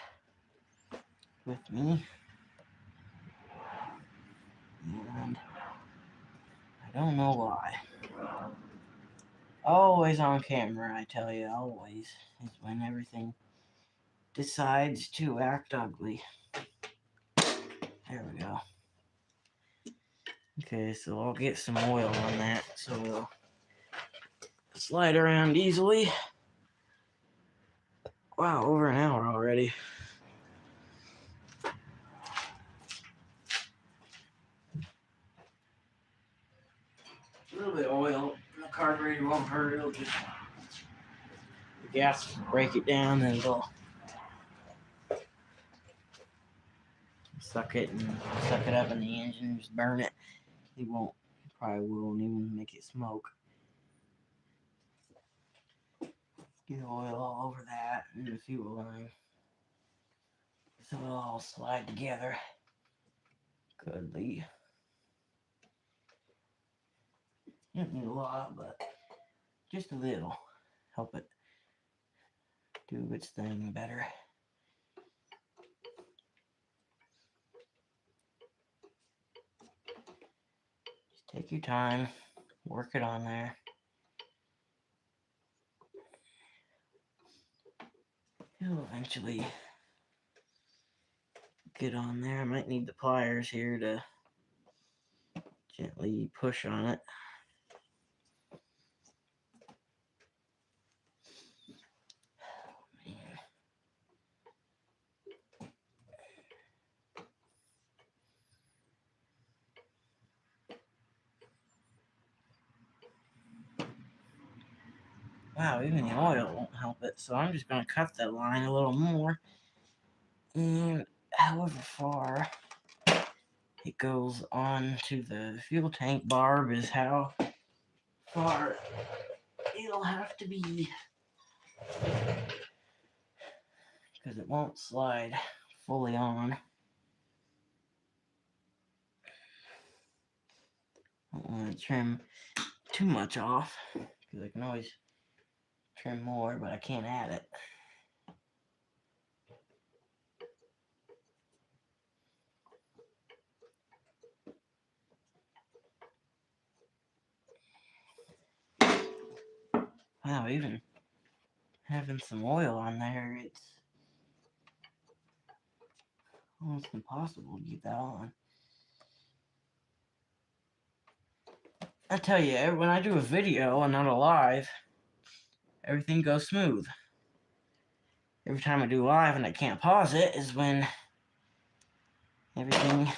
with me. And I don't know why. Always on camera, I tell you, always. Is when everything decides to act ugly. There we go. Okay, so I'll get some oil on that so it'll slide around easily. Wow, over an hour already. A little bit of oil in the carburetor won't hurt. It'll just the gas will break it down and it'll suck it up in the engine and just burn it. It won't. Probably won't even make it smoke. Get oil all over that and the fuel line. So it'll all slide together. Goodly. You don't need a lot, but just a little. Help it do its thing better. Just take your time. Work it on there. It'll eventually get on there. I might need the pliers here to gently push on it. Wow, even the oil won't help it, so I'm just going to cut that line a little more. And however far it goes on to the fuel tank barb is how far it'll have to be. Because it won't slide fully on. I don't want to trim too much off, because I can always trim more, but I can't add it. Wow, even having some oil on there, it's almost impossible to get that on. I tell you, when I do a video and not a live, everything goes smooth. Every time I do live and I can't pause it is when everything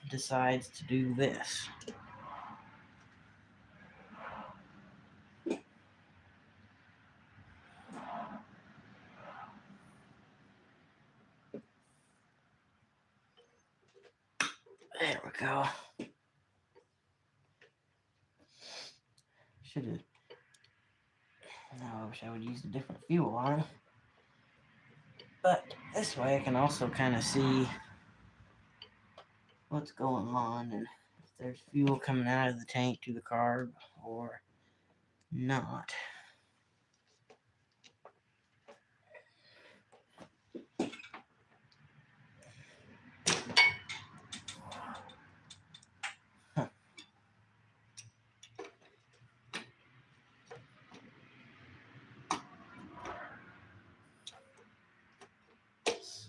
decides to do this. There we go. Should have. Now I wish I would use a different fuel line. But this way I can also kind of see what's going on and if there's fuel coming out of the tank to the carb or not.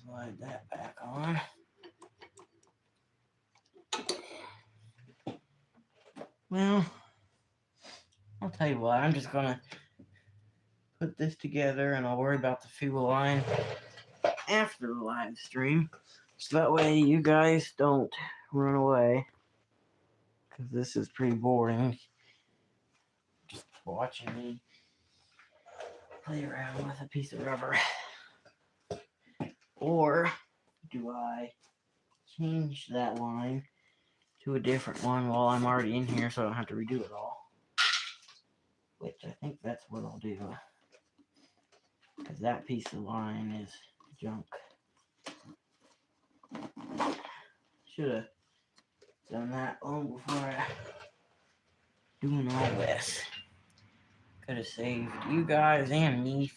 Slide that back on. Well, I'll tell you what, I'm just gonna put this together and I'll worry about the fuel line after the live stream, so that way you guys don't run away, because this is pretty boring, just watching me play around with a piece of rubber. Or do I change that line to a different one while I'm already in here so I don't have to redo it all? Which I think that's what I'll do, because that piece of line is junk. Should have done that long before I doing all this. Could have saved you guys and me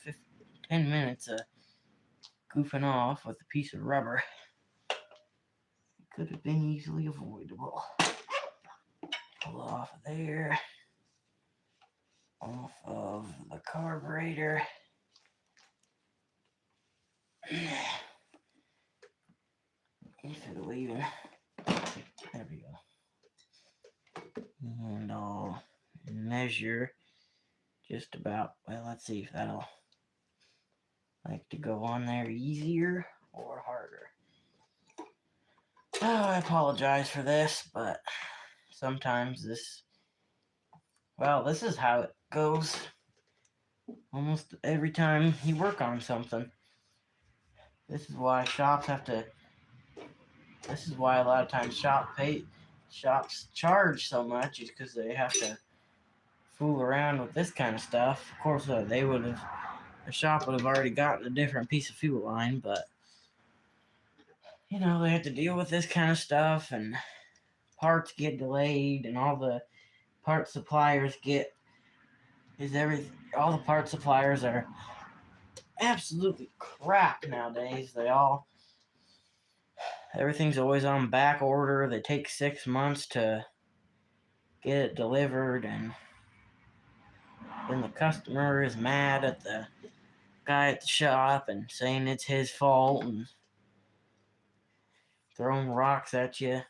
10 minutes of goofing off with a piece of rubber. Could have been easily avoidable. Pull off of there. Off of the carburetor. If it'll even. There we go. And I'll measure just about. Well, let's see if that'll like to go on there easier or harder. Oh, I apologize for this, but sometimes this is how it goes almost every time you work on something. This is why a lot of times shops charge so much, is because they have to fool around with this kind of stuff. Of course, the shop would have already gotten a different piece of fuel line, but they have to deal with this kind of stuff, and parts get delayed, and all the part suppliers all the part suppliers are absolutely crap nowadays. Everything's always on back order. They take 6 months to get it delivered, and then the customer is mad at the guy at the shop and saying it's his fault and throwing rocks at you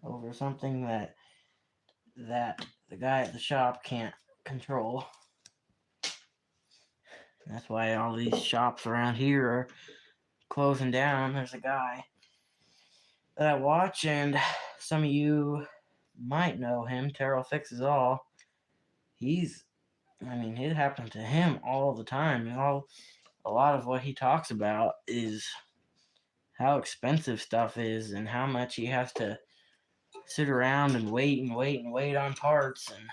over something that the guy at the shop can't control. That's why all these shops around here are closing down. There's a guy that I watch, and some of you might know him, Terrell Fixes All. It happens to him all the time. A lot of what he talks about is how expensive stuff is and how much he has to sit around and wait on parts, and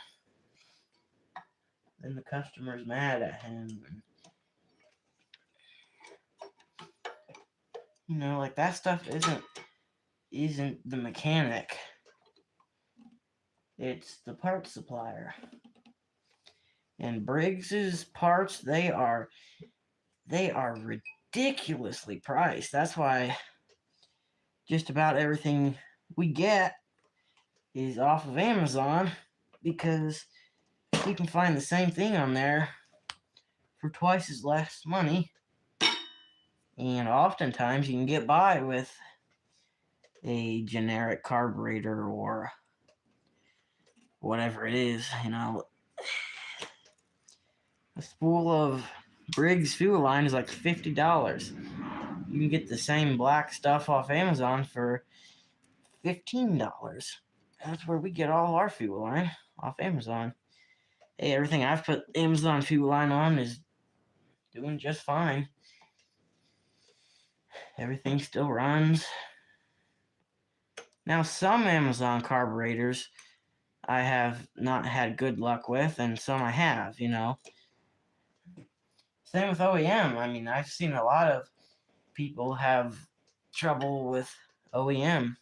then the customer's mad at him. Like that stuff isn't the mechanic. It's the parts supplier. And Briggs's parts, they are ridiculously priced. That's why just about everything we get is off of Amazon, because you can find the same thing on there for twice as less money. And oftentimes you can get by with a generic carburetor or whatever it is. A spool of Briggs fuel line is like $50. You can get the same black stuff off Amazon for $15. That's where we get all our fuel line, off Amazon. Hey, everything I've put Amazon fuel line on is doing just fine. Everything still runs. Now, some Amazon carburetors I have not had good luck with, and some I have, Same with OEM. I've seen a lot of people have trouble with OEM.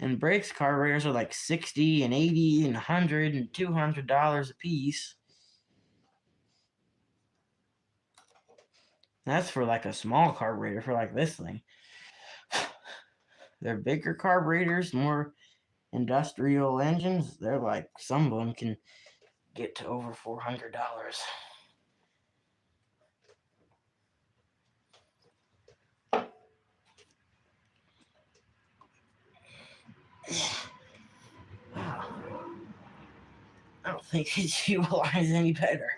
And Briggs carburetors are like $60 and $80 and $100 and $200 a piece. That's for like a small carburetor, for like this thing. They're bigger carburetors, more industrial engines. They're like, some of them can get to over $400. Wow. I don't think his fuel line is any better.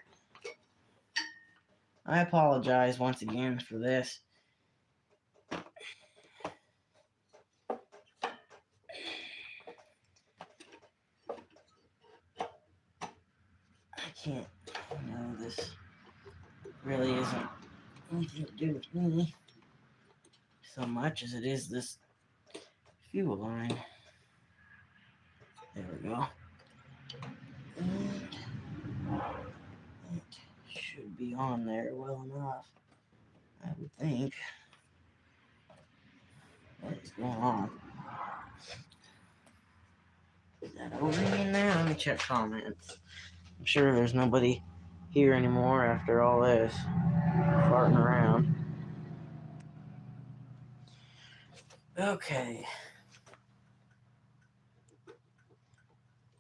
I apologize once again for this. I can't, this really isn't anything to do with me so much as it is this fuel line. There we go. And it should be on there well enough, I would think. What is going on? Is that over in there? Let me check comments. I'm sure there's nobody here anymore after all this farting around. Okay.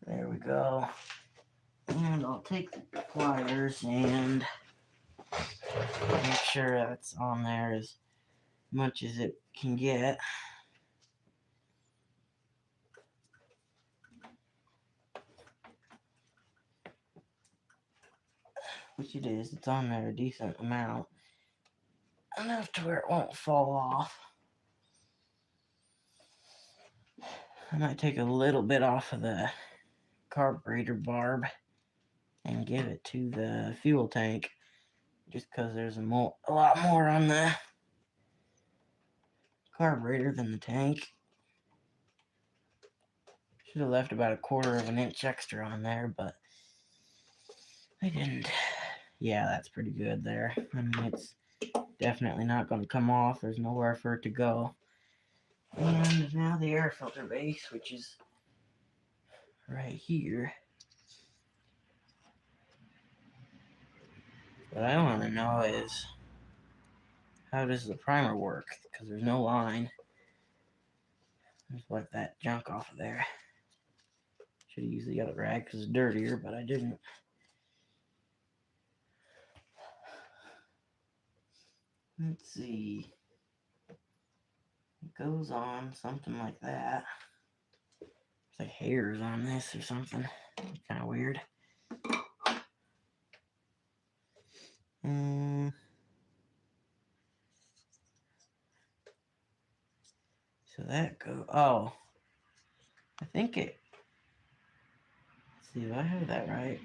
There we go. And I'll take the pliers and make sure that's on there as much as it can get. Which it is. It's on there a decent amount. Enough to where it won't fall off. I might take a little bit off of the carburetor barb and give it to the fuel tank, just because there's a lot more on the carburetor than the tank. Should have left about 1/4 of an inch extra on there, but I didn't. Yeah, that's pretty good there. I mean, it's definitely not going to come off. There's nowhere for it to go. And now the air filter base, which is right here. What I want to know is, how does the primer work? Because there's no line. Just wipe that junk off of there. Should have used the other rag because it's dirtier, but I didn't. Let's see. It goes on something like that. It's like hairs on this or something. Kind of weird. So that go. Oh, I think it. Let's see, do I have that right?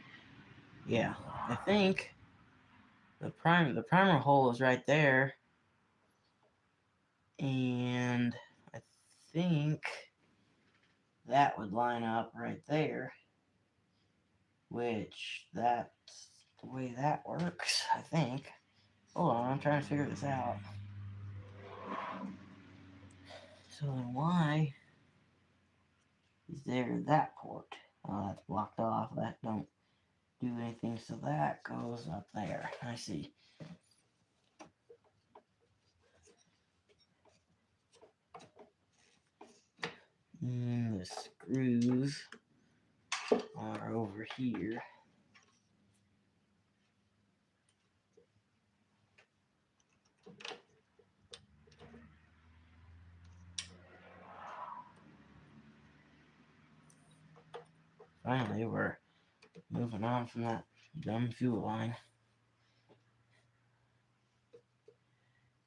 Yeah, I think the primer hole is right there, and I think that would line up right there, which that's the way that works, I think. Hold on, I'm trying to figure this out. So then why is there that port? Oh, that's blocked off. That don't do anything, so that goes up there. I see. And the screws are over here. Finally, we're moving on from that dumb fuel line.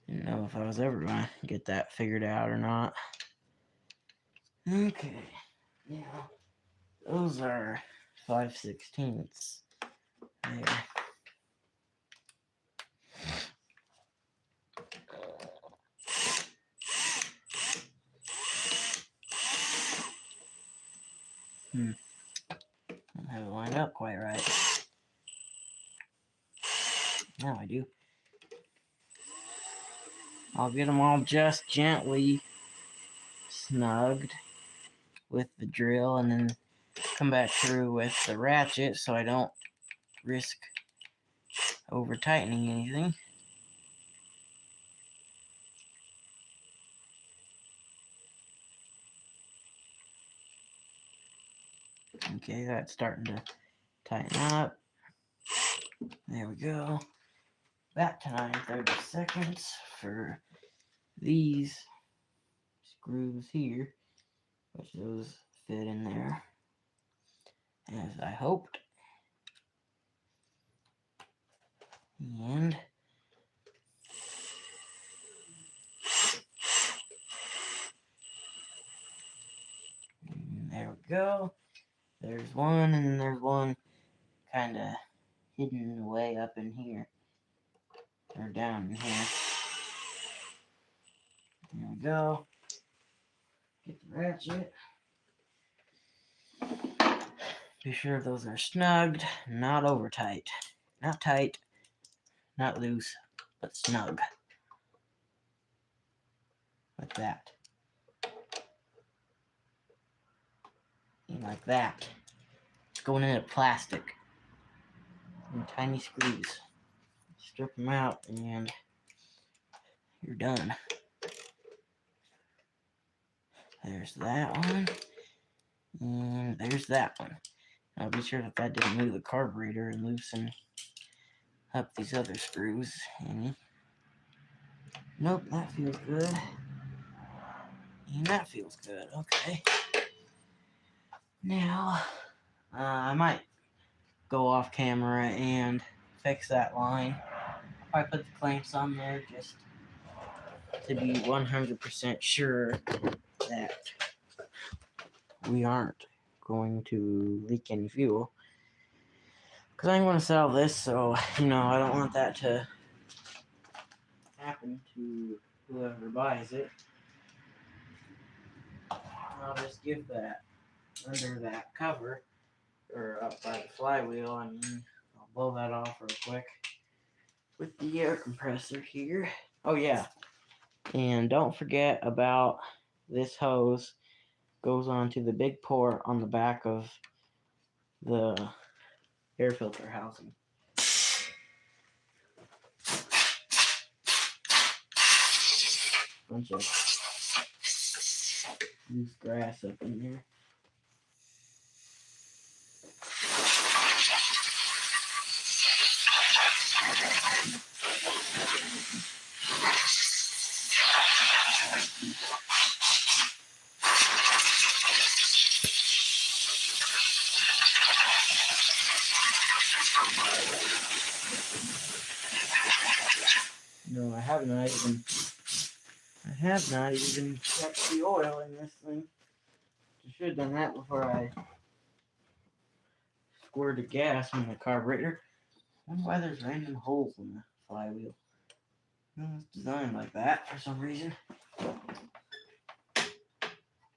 Didn't know if I was ever going to get that figured out or not. Okay, now those are 5/16 there. I have it lined up quite right. Now I do. I'll get them all just gently snugged with the drill and then come back through with the ratchet so I don't risk over tightening anything. Okay, that's starting to tighten up. There we go. Back to 9/32 for these screws here, which those fit in there as I hoped. And go. There's one, and then there's one kind of hidden way up in here. Or down in here. There we go. Get the ratchet. Be sure those are snugged, not over tight. Not tight, not loose, but snug. Like that. And like that. It's going into plastic. And tiny screws. Strip them out and you're done. There's that one. And there's that one. I'll be sure that didn't move the carburetor and loosen up these other screws any. Nope, that feels good. And that feels good. Okay. Now, I might go off camera and fix that line. I put the clamps on there just to be 100% sure that we aren't going to leak any fuel. Because I'm going to sell this, so, I don't want that to happen to whoever buys it. I'll just give that under that cover, or up by the flywheel. I'll blow that off real quick with the air compressor here. Oh yeah, and don't forget about this hose. Goes onto the big port on the back of the air filter housing. Bunch of loose grass up in there. No, I have not even checked the oil in this thing. I should have done that before I squirted gas in the carburetor. I wonder why there's random holes in the flywheel. It's designed like that for some reason.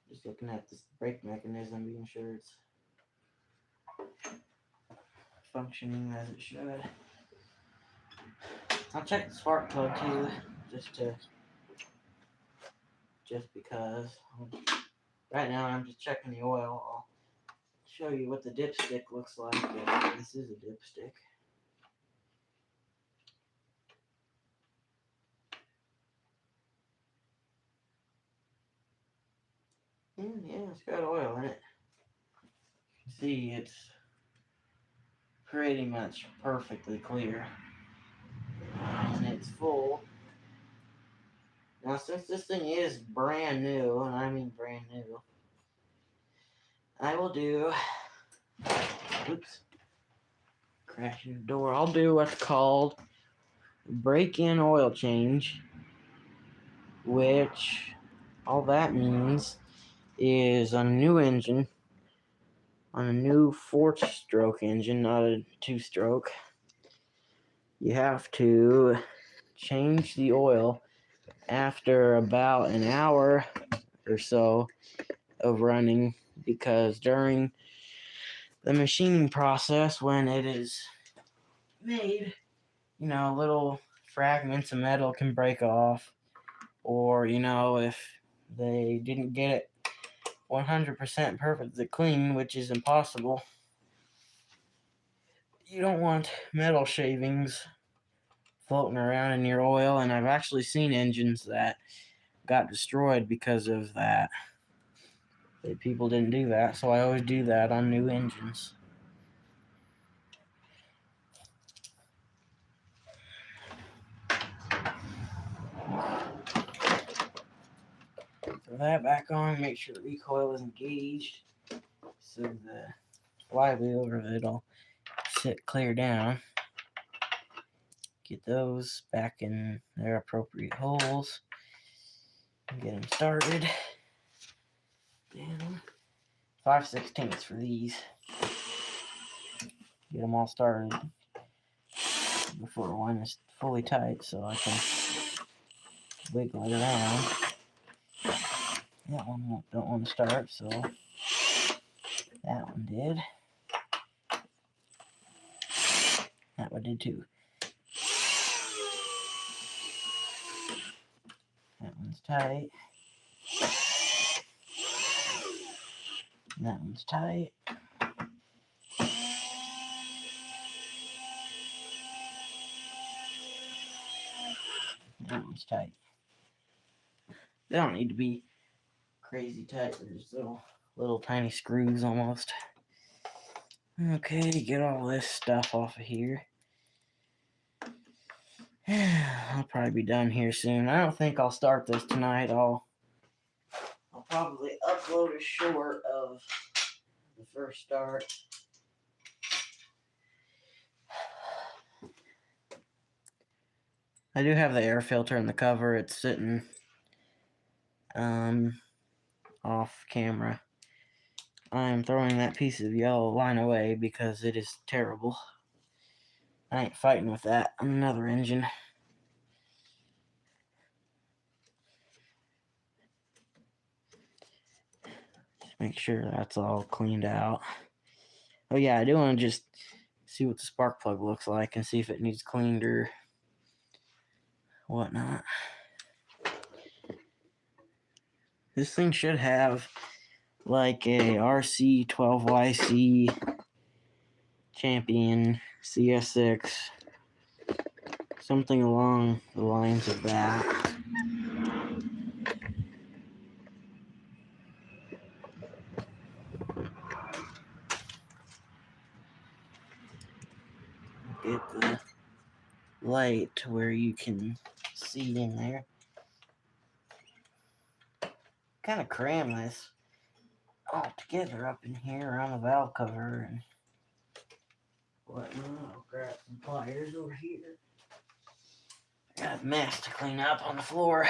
Just looking at this brake mechanism, being sure it's functioning as it should. I'll check the spark plug too, just because. Right now I'm just checking the oil. I'll show you what the dipstick looks like if this is a dipstick. And yeah, it's got oil in it. See, it's pretty much perfectly clear. And it's full. Now, since this thing is brand new, and I mean brand new, I will do, oops, crashing the door. I'll do what's called break-in oil change, which all that means is on a new engine, on a new 4-stroke engine, not a 2-stroke, you have to change the oil after about an hour or so of running, because during the machining process, when it is made, little fragments of metal can break off, or if they didn't get it 100% perfectly clean, which is impossible, you don't want metal shavings floating around in your oil. And I've actually seen engines that got destroyed because of that. But people didn't do that, so I always do that on new engines. Throw that back on, make sure the recoil is engaged so the flywheel or it'll sit clear down. Get those back in their appropriate holes. Get them started. Down. 5/16 for these. Get them all started before one is fully tight so I can wiggle it around. That one don't want to start, so that one did. That one did too. That one's tight. That one's tight. That one's tight. They don't need to be crazy tight. They're just little tiny screws almost. Okay, get all this stuff off of here. I'll probably be done here soon. I don't think I'll start this tonight. I'll probably upload a short of the first start. I do have the air filter in the cover. It's sitting off camera. I am throwing that piece of yellow line away because it is terrible. I ain't fighting with that on another engine. Just make sure that's all cleaned out. Oh yeah, I do want to just see what the spark plug looks like and see if it needs cleaned or whatnot. This thing should have like a RC12YC Champion CS6, something along the lines of that. Get the light to where you can see in there. Kind of cram this all together up in here around the valve cover and whatnot. I'll grab some pliers over here. I got a mess to clean up on the floor,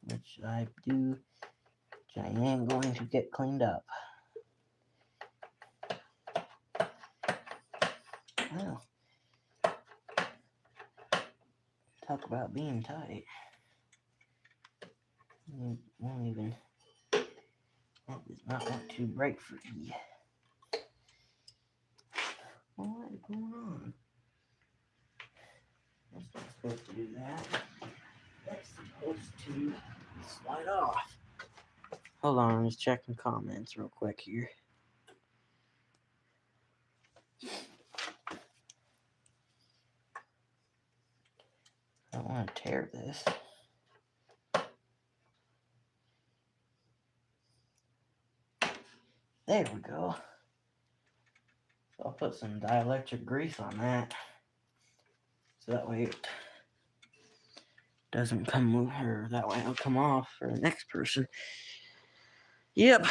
which I do, which I am going to get cleaned up. Well, talk about being tight. Won't even. That does not want to break free. What is going on? That's not supposed to do that. That's supposed to slide off. Hold on, I'm just checking comments real quick here. I don't want to tear this. There we go. So I'll put some dielectric grease on that. So that way it doesn't come over. That way it'll come off for the next person. Yep.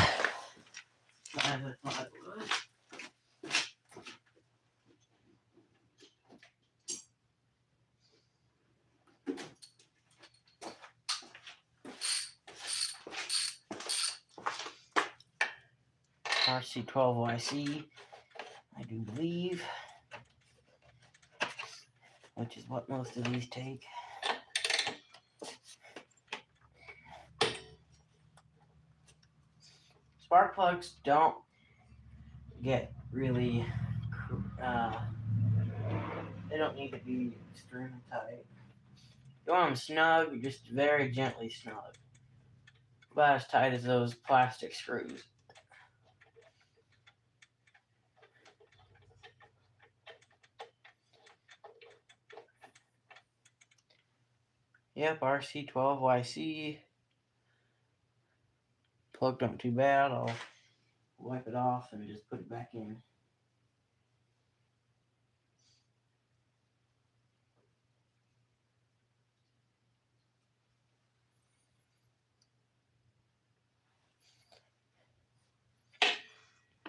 RC12YC, I do believe, which is what most of these take. Spark plugs don't get really, they don't need to be extremely tight. You want them snug, just very gently snug. About as tight as those plastic screws. Yep, RC12YC. Plugged up too bad. I'll wipe it off and just put it back in.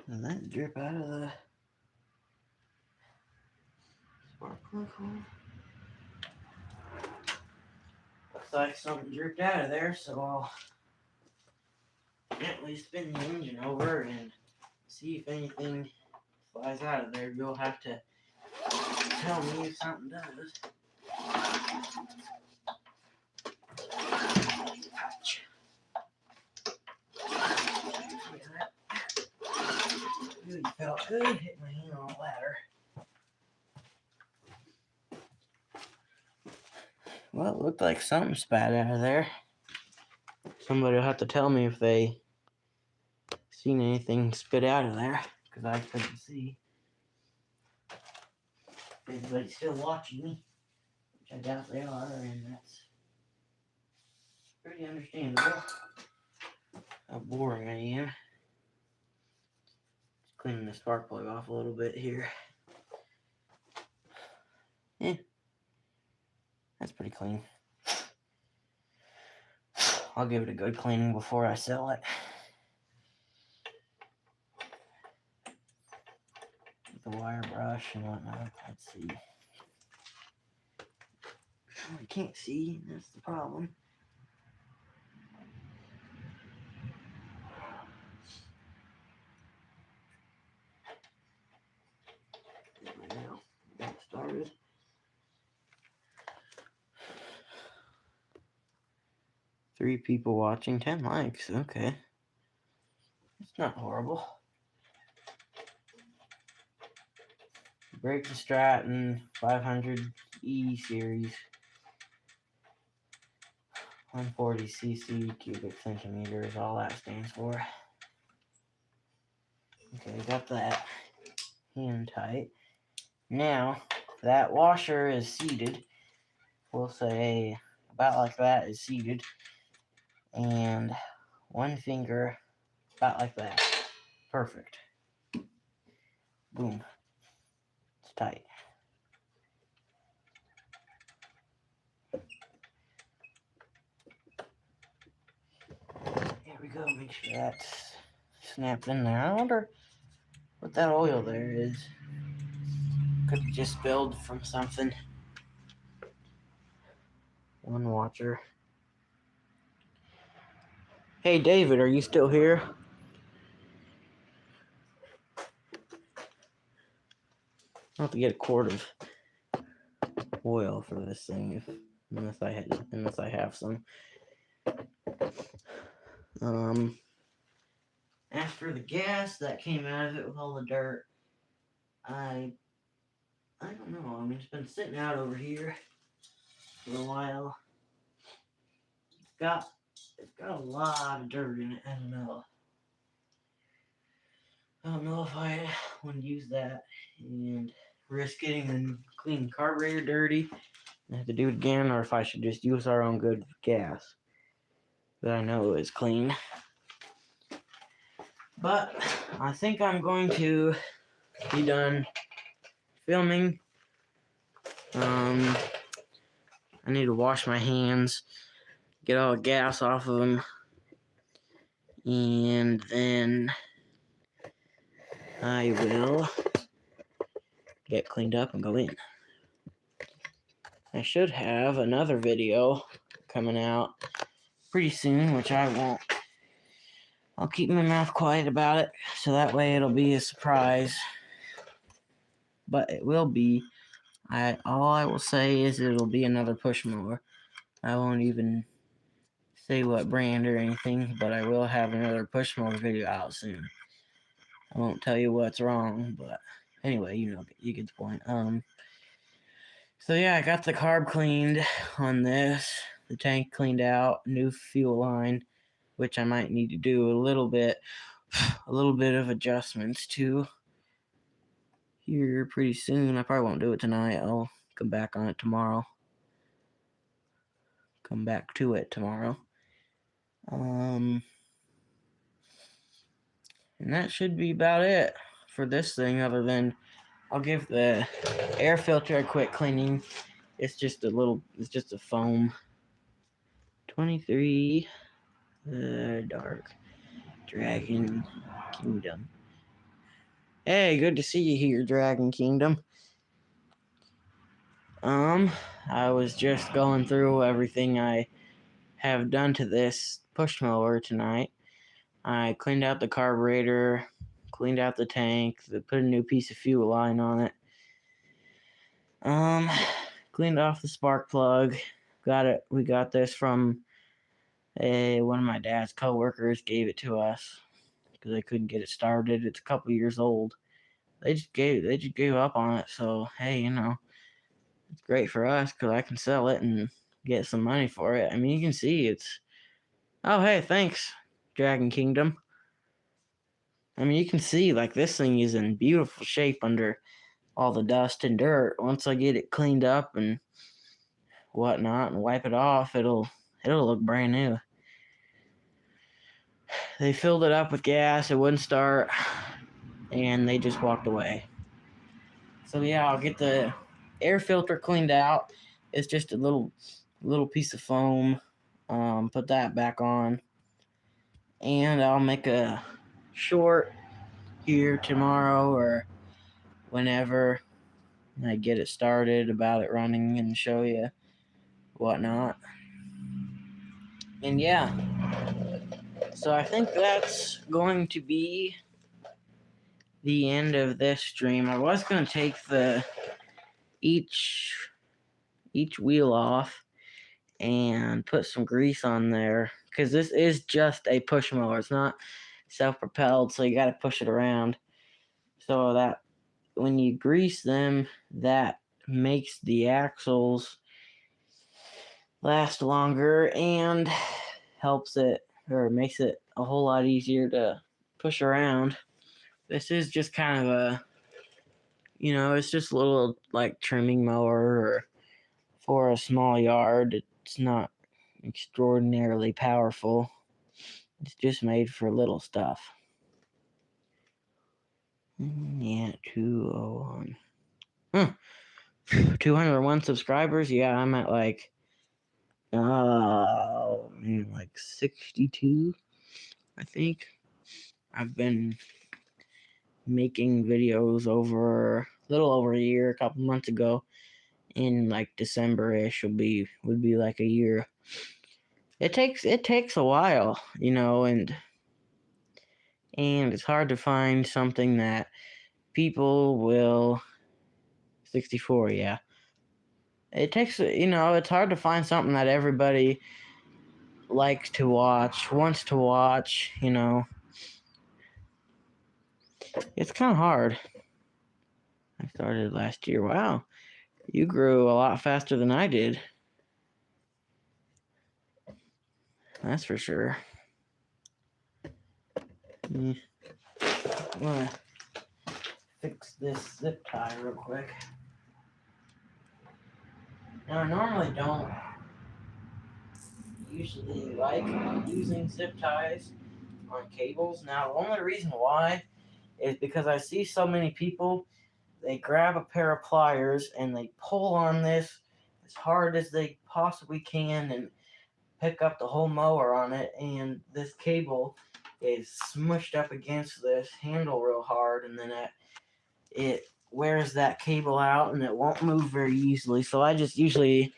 And that drip out of the spark plug hole. Looks like something dripped out of there, so I'll gently spin the engine over and see if anything flies out of there. You'll have to tell me if something does. Ouch. Really felt good hitting my hand on the ladder. Well, it looked like something spat out of there. Somebody will have to tell me if they seen anything spit out of there, because I couldn't see. If anybody's still watching me, which I doubt they are, and that's pretty understandable how boring I am. Just cleaning the spark plug off a little bit here. Yeah, that's pretty clean. I'll give it a good cleaning before I sell it. With the wire brush and whatnot. Let's see. I can't see, that's the problem. There we go. Got it started. Three people watching, 10 likes. Okay. It's not horrible. Brake Stratton 500E series. 140 cc cubic centimeter is all that stands for. Okay, got that hand tight. Now, that washer is seated. We'll say about like that is seated. And one finger about like that. Perfect. Boom. It's tight. There we go. Make sure that's snapped in there. I wonder what that oil there is. Could be just spilled from something. One watcher. Hey David, are you still here? I'll have to get a quart of oil for this thing unless I have some. As for the gas that came out of it with all the dirt, I don't know. I mean, it's been sitting out over here for a while. It's got a lot of dirt in it. I don't know if I want to use that and risk getting the clean carburetor dirty and have to do it again, or if I should just use our own good gas that I know is clean. But I think I'm going to be done filming. I need to wash my hands, get all the gas off of them, and then I will get cleaned up and go in. I should have another video coming out pretty soon, which I won't. I'll keep my mouth quiet about it, so that way it'll be a surprise. But it will be. All I will say is it'll be another push mower. I won't even say what brand or anything, but I will have another push mower video out soon. I won't tell you what's wrong, but anyway, you get the point. So yeah, I got the carb cleaned on this, the tank cleaned out, new fuel line, which I might need to do a little bit of adjustments to here pretty soon. I probably won't do it tonight. I'll come back on it tomorrow. Come back to it tomorrow. And that should be about it for this thing, other than I'll give the air filter a quick cleaning. It's just a foam. 23 Dark Dragon Kingdom. Hey, good to see you here, Dragon Kingdom. I was just going through everything I have done to this push mower tonight. I cleaned out the carburetor, cleaned out the tank, put a new piece of fuel line on it. Cleaned off the spark plug. We got this from one of my dad's coworkers gave it to us because they couldn't get it started. It's a couple years old. They just gave up on it. So hey, it's great for us because I can sell it and get some money for it. I mean, you can see it's. Oh hey, thanks, Dragon Kingdom. I mean, you can see like this thing is in beautiful shape under all the dust and dirt. Once I get it cleaned up and whatnot and wipe it off, it'll look brand new. They filled it up with gas, it wouldn't start, and they just walked away. So yeah, I'll get the air filter cleaned out. It's just a little piece of foam. Put that back on, and I'll make a short here tomorrow or whenever I get it started about it running and show you whatnot. And yeah, so I think that's going to be the end of this stream. I was going to take each wheel off and put some grease on there because this is just a push mower. It's not self-propelled, so you got to push it around. So that when you grease them, that makes the axles last longer and helps it, or makes it a whole lot easier to push around. This is just kind of it's just a little like trimming mower or for a small yard. It's not extraordinarily powerful. It's just made for little stuff. Yeah, 201. 201 subscribers. Yeah, I'm at like 62, I think. I've been making videos over a little over a year. A couple months ago, in like December-ish would be like a year. It takes a while, and it's hard to find something that people will. 64, yeah. It takes, it's hard to find something that everybody likes to watch, wants to watch, It's kind of hard. I started last year. Wow. You grew a lot faster than I did. That's for sure. I'm gonna fix this zip tie real quick. Now, I normally don't usually like using zip ties on cables. Now, the only reason why is because I see so many people, they grab a pair of pliers and they pull on this as hard as they possibly can and pick up the whole mower on it, and this cable is smushed up against this handle real hard, and then it wears that cable out and it won't move very easily. So I just usually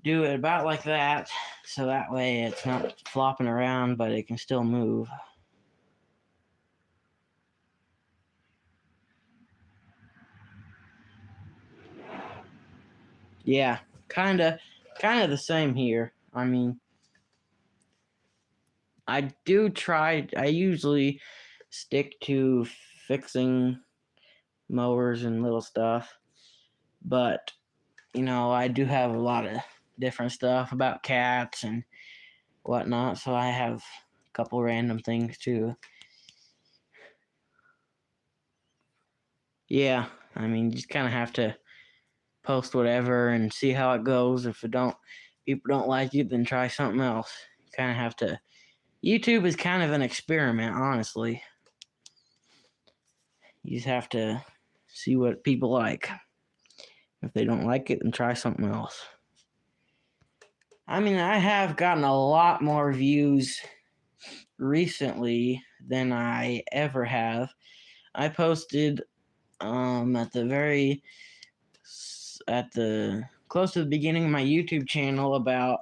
do it about like that, so that way it's not flopping around, but it can still move. Yeah, kind of the same here. I mean, I usually stick to fixing mowers and little stuff, but I do have a lot of different stuff about cats and whatnot, so I have a couple random things too. Yeah, I mean, you just kind of have to post whatever and see how it goes. If people don't like it, then try something else. You kind of have to. YouTube is kind of an experiment, honestly. You just have to see what people like. If they don't like it, then try something else. I mean, I have gotten a lot more views recently than I ever have. I posted close to the beginning of my YouTube channel about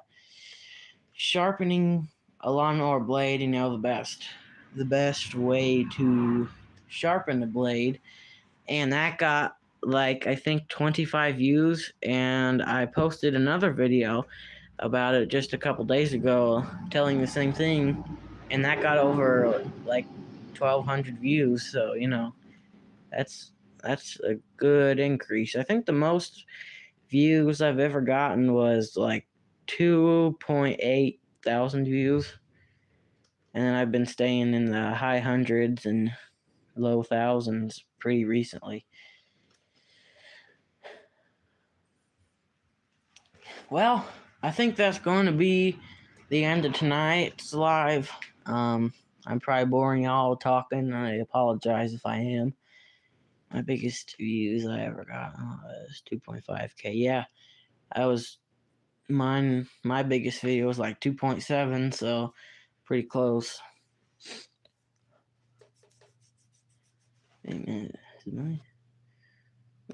sharpening a lawnmower blade, the best way to sharpen the blade, and that got like I think 25 views, and I posted another video about it just a couple days ago telling the same thing, and that got over like 1,200 views. So that's that's a good increase. I think the most views I've ever gotten was like 2.8 thousand views, and then I've been staying in the high hundreds and low thousands pretty recently. Well, I think that's going to be the end of tonight's live. I'm probably boring y'all talking. I apologize if I am. My biggest views I ever got was 2.5K. Yeah, I was mine. My biggest video was like 2.7, so pretty close.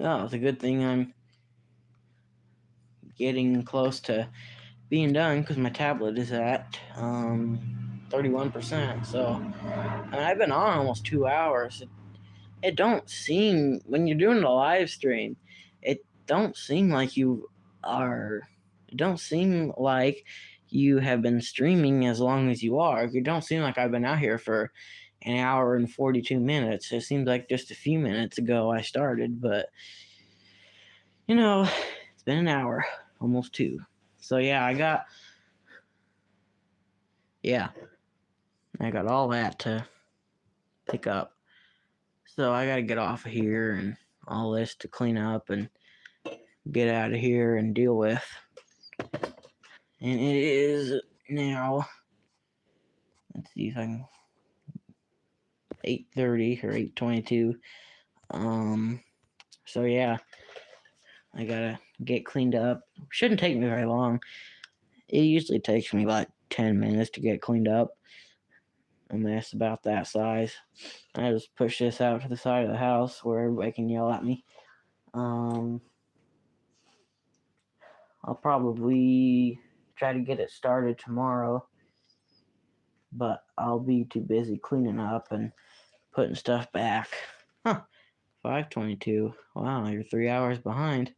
Oh, it's a good thing I'm getting close to being done because my tablet is at 31%. So I've been on almost 2 hours. It don't seem, when you're doing a live stream, it don't seem like you are. It don't seem like you have been streaming as long as you are. It don't seem like I've been out here for an hour and 42 minutes. It seems like just a few minutes ago I started, but it's been an hour, almost two. So yeah, I got all that to pick up. So I gotta get off of here and all this to clean up and get out of here and deal with. And it is now, let's see if I can, 8:30 or 8:22. So yeah, I gotta get cleaned up. Shouldn't take me very long. It usually takes me like 10 minutes to get cleaned up. A mess about that size. I just push this out to the side of the house where everybody can yell at me. I'll probably try to get it started tomorrow, but I'll be too busy cleaning up and putting stuff back. 5:22. Wow, you're 3 hours behind.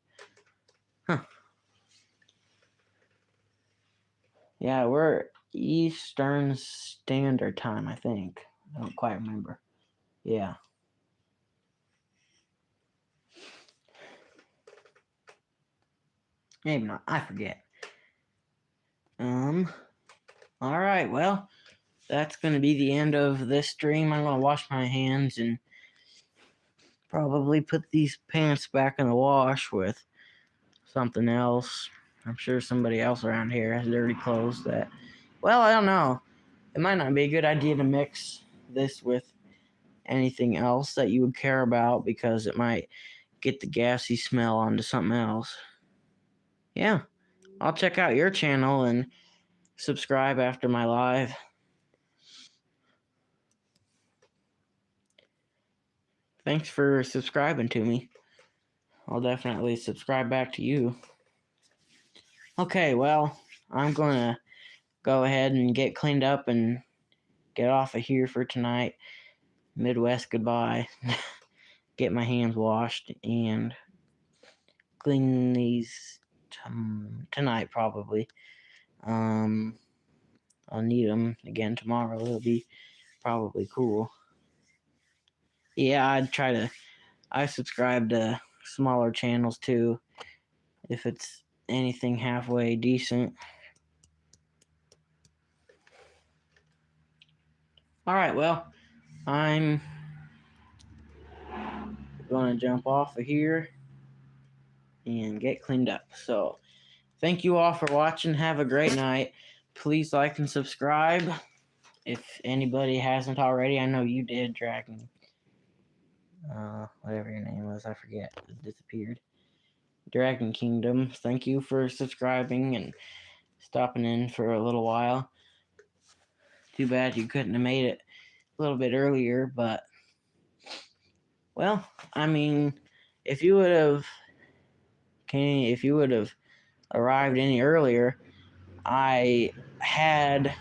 Yeah, we're Eastern Standard Time, I think. I don't quite remember. Yeah. Maybe not. I forget. All right. Well, that's going to be the end of this stream. I'm going to wash my hands and probably put these pants back in the wash with something else. I'm sure somebody else around here has dirty clothes that, well, I don't know. It might not be a good idea to mix this with anything else that you would care about because it might get the gassy smell onto something else. Yeah, I'll check out your channel and subscribe after my live. Thanks for subscribing to me. I'll definitely subscribe back to you. Okay, well, I'm going to go ahead and get cleaned up and get off of here for tonight. Midwest goodbye. Get my hands washed and clean these tonight probably. I'll need them again tomorrow. It'll be probably cool. Yeah, I subscribe to smaller channels too, if it's anything halfway decent. Alright, well, I'm gonna jump off of here and get cleaned up. So, thank you all for watching. Have a great night. Please like and subscribe if anybody hasn't already. I know you did, Dragon. Whatever your name was, I forget. It disappeared. Dragon Kingdom, thank you for subscribing and stopping in for a little while. Too bad you couldn't have made it a little bit earlier, but well, I mean, if you would have arrived any earlier, I had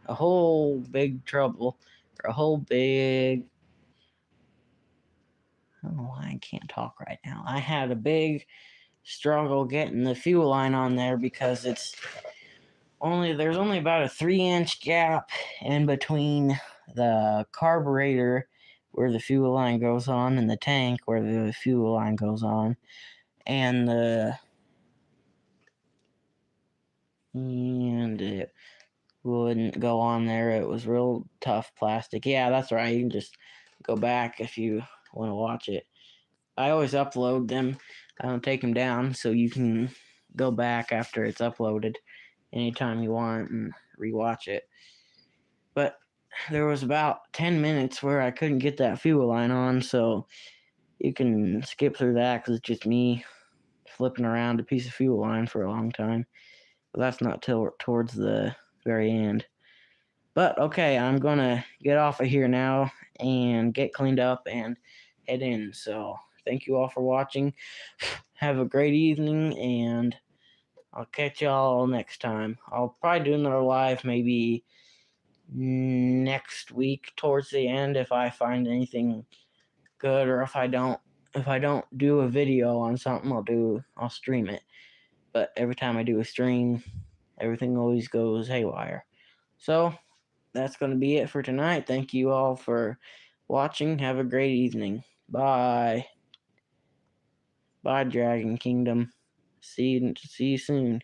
a whole big trouble, or a whole big. I don't know why I can't talk right now. I had a big struggle getting the fuel line on there because there's only about a 3-inch gap in between the carburetor where the fuel line goes on and the tank where the fuel line goes on, and it wouldn't go on there. It was real tough plastic. Yeah, that's right. You can just go back if you want to watch it. I always upload them. I don't take them down, so you can go back after it's uploaded anytime you want and rewatch it. But there was about 10 minutes where I couldn't get that fuel line on, so you can skip through that because it's just me flipping around a piece of fuel line for a long time. But that's not till towards the very end. But okay, I'm gonna get off of here now and get cleaned up and head in. So thank you all for watching. Have a great evening, and I'll catch y'all next time. I'll probably do another live maybe next week towards the end if I find anything good, or if I don't do a video on something, I'll stream it. But every time I do a stream, everything always goes haywire. So that's going to be it for tonight. Thank you all for watching. Have a great evening. Bye. Bye, Dragon Kingdom. See you soon.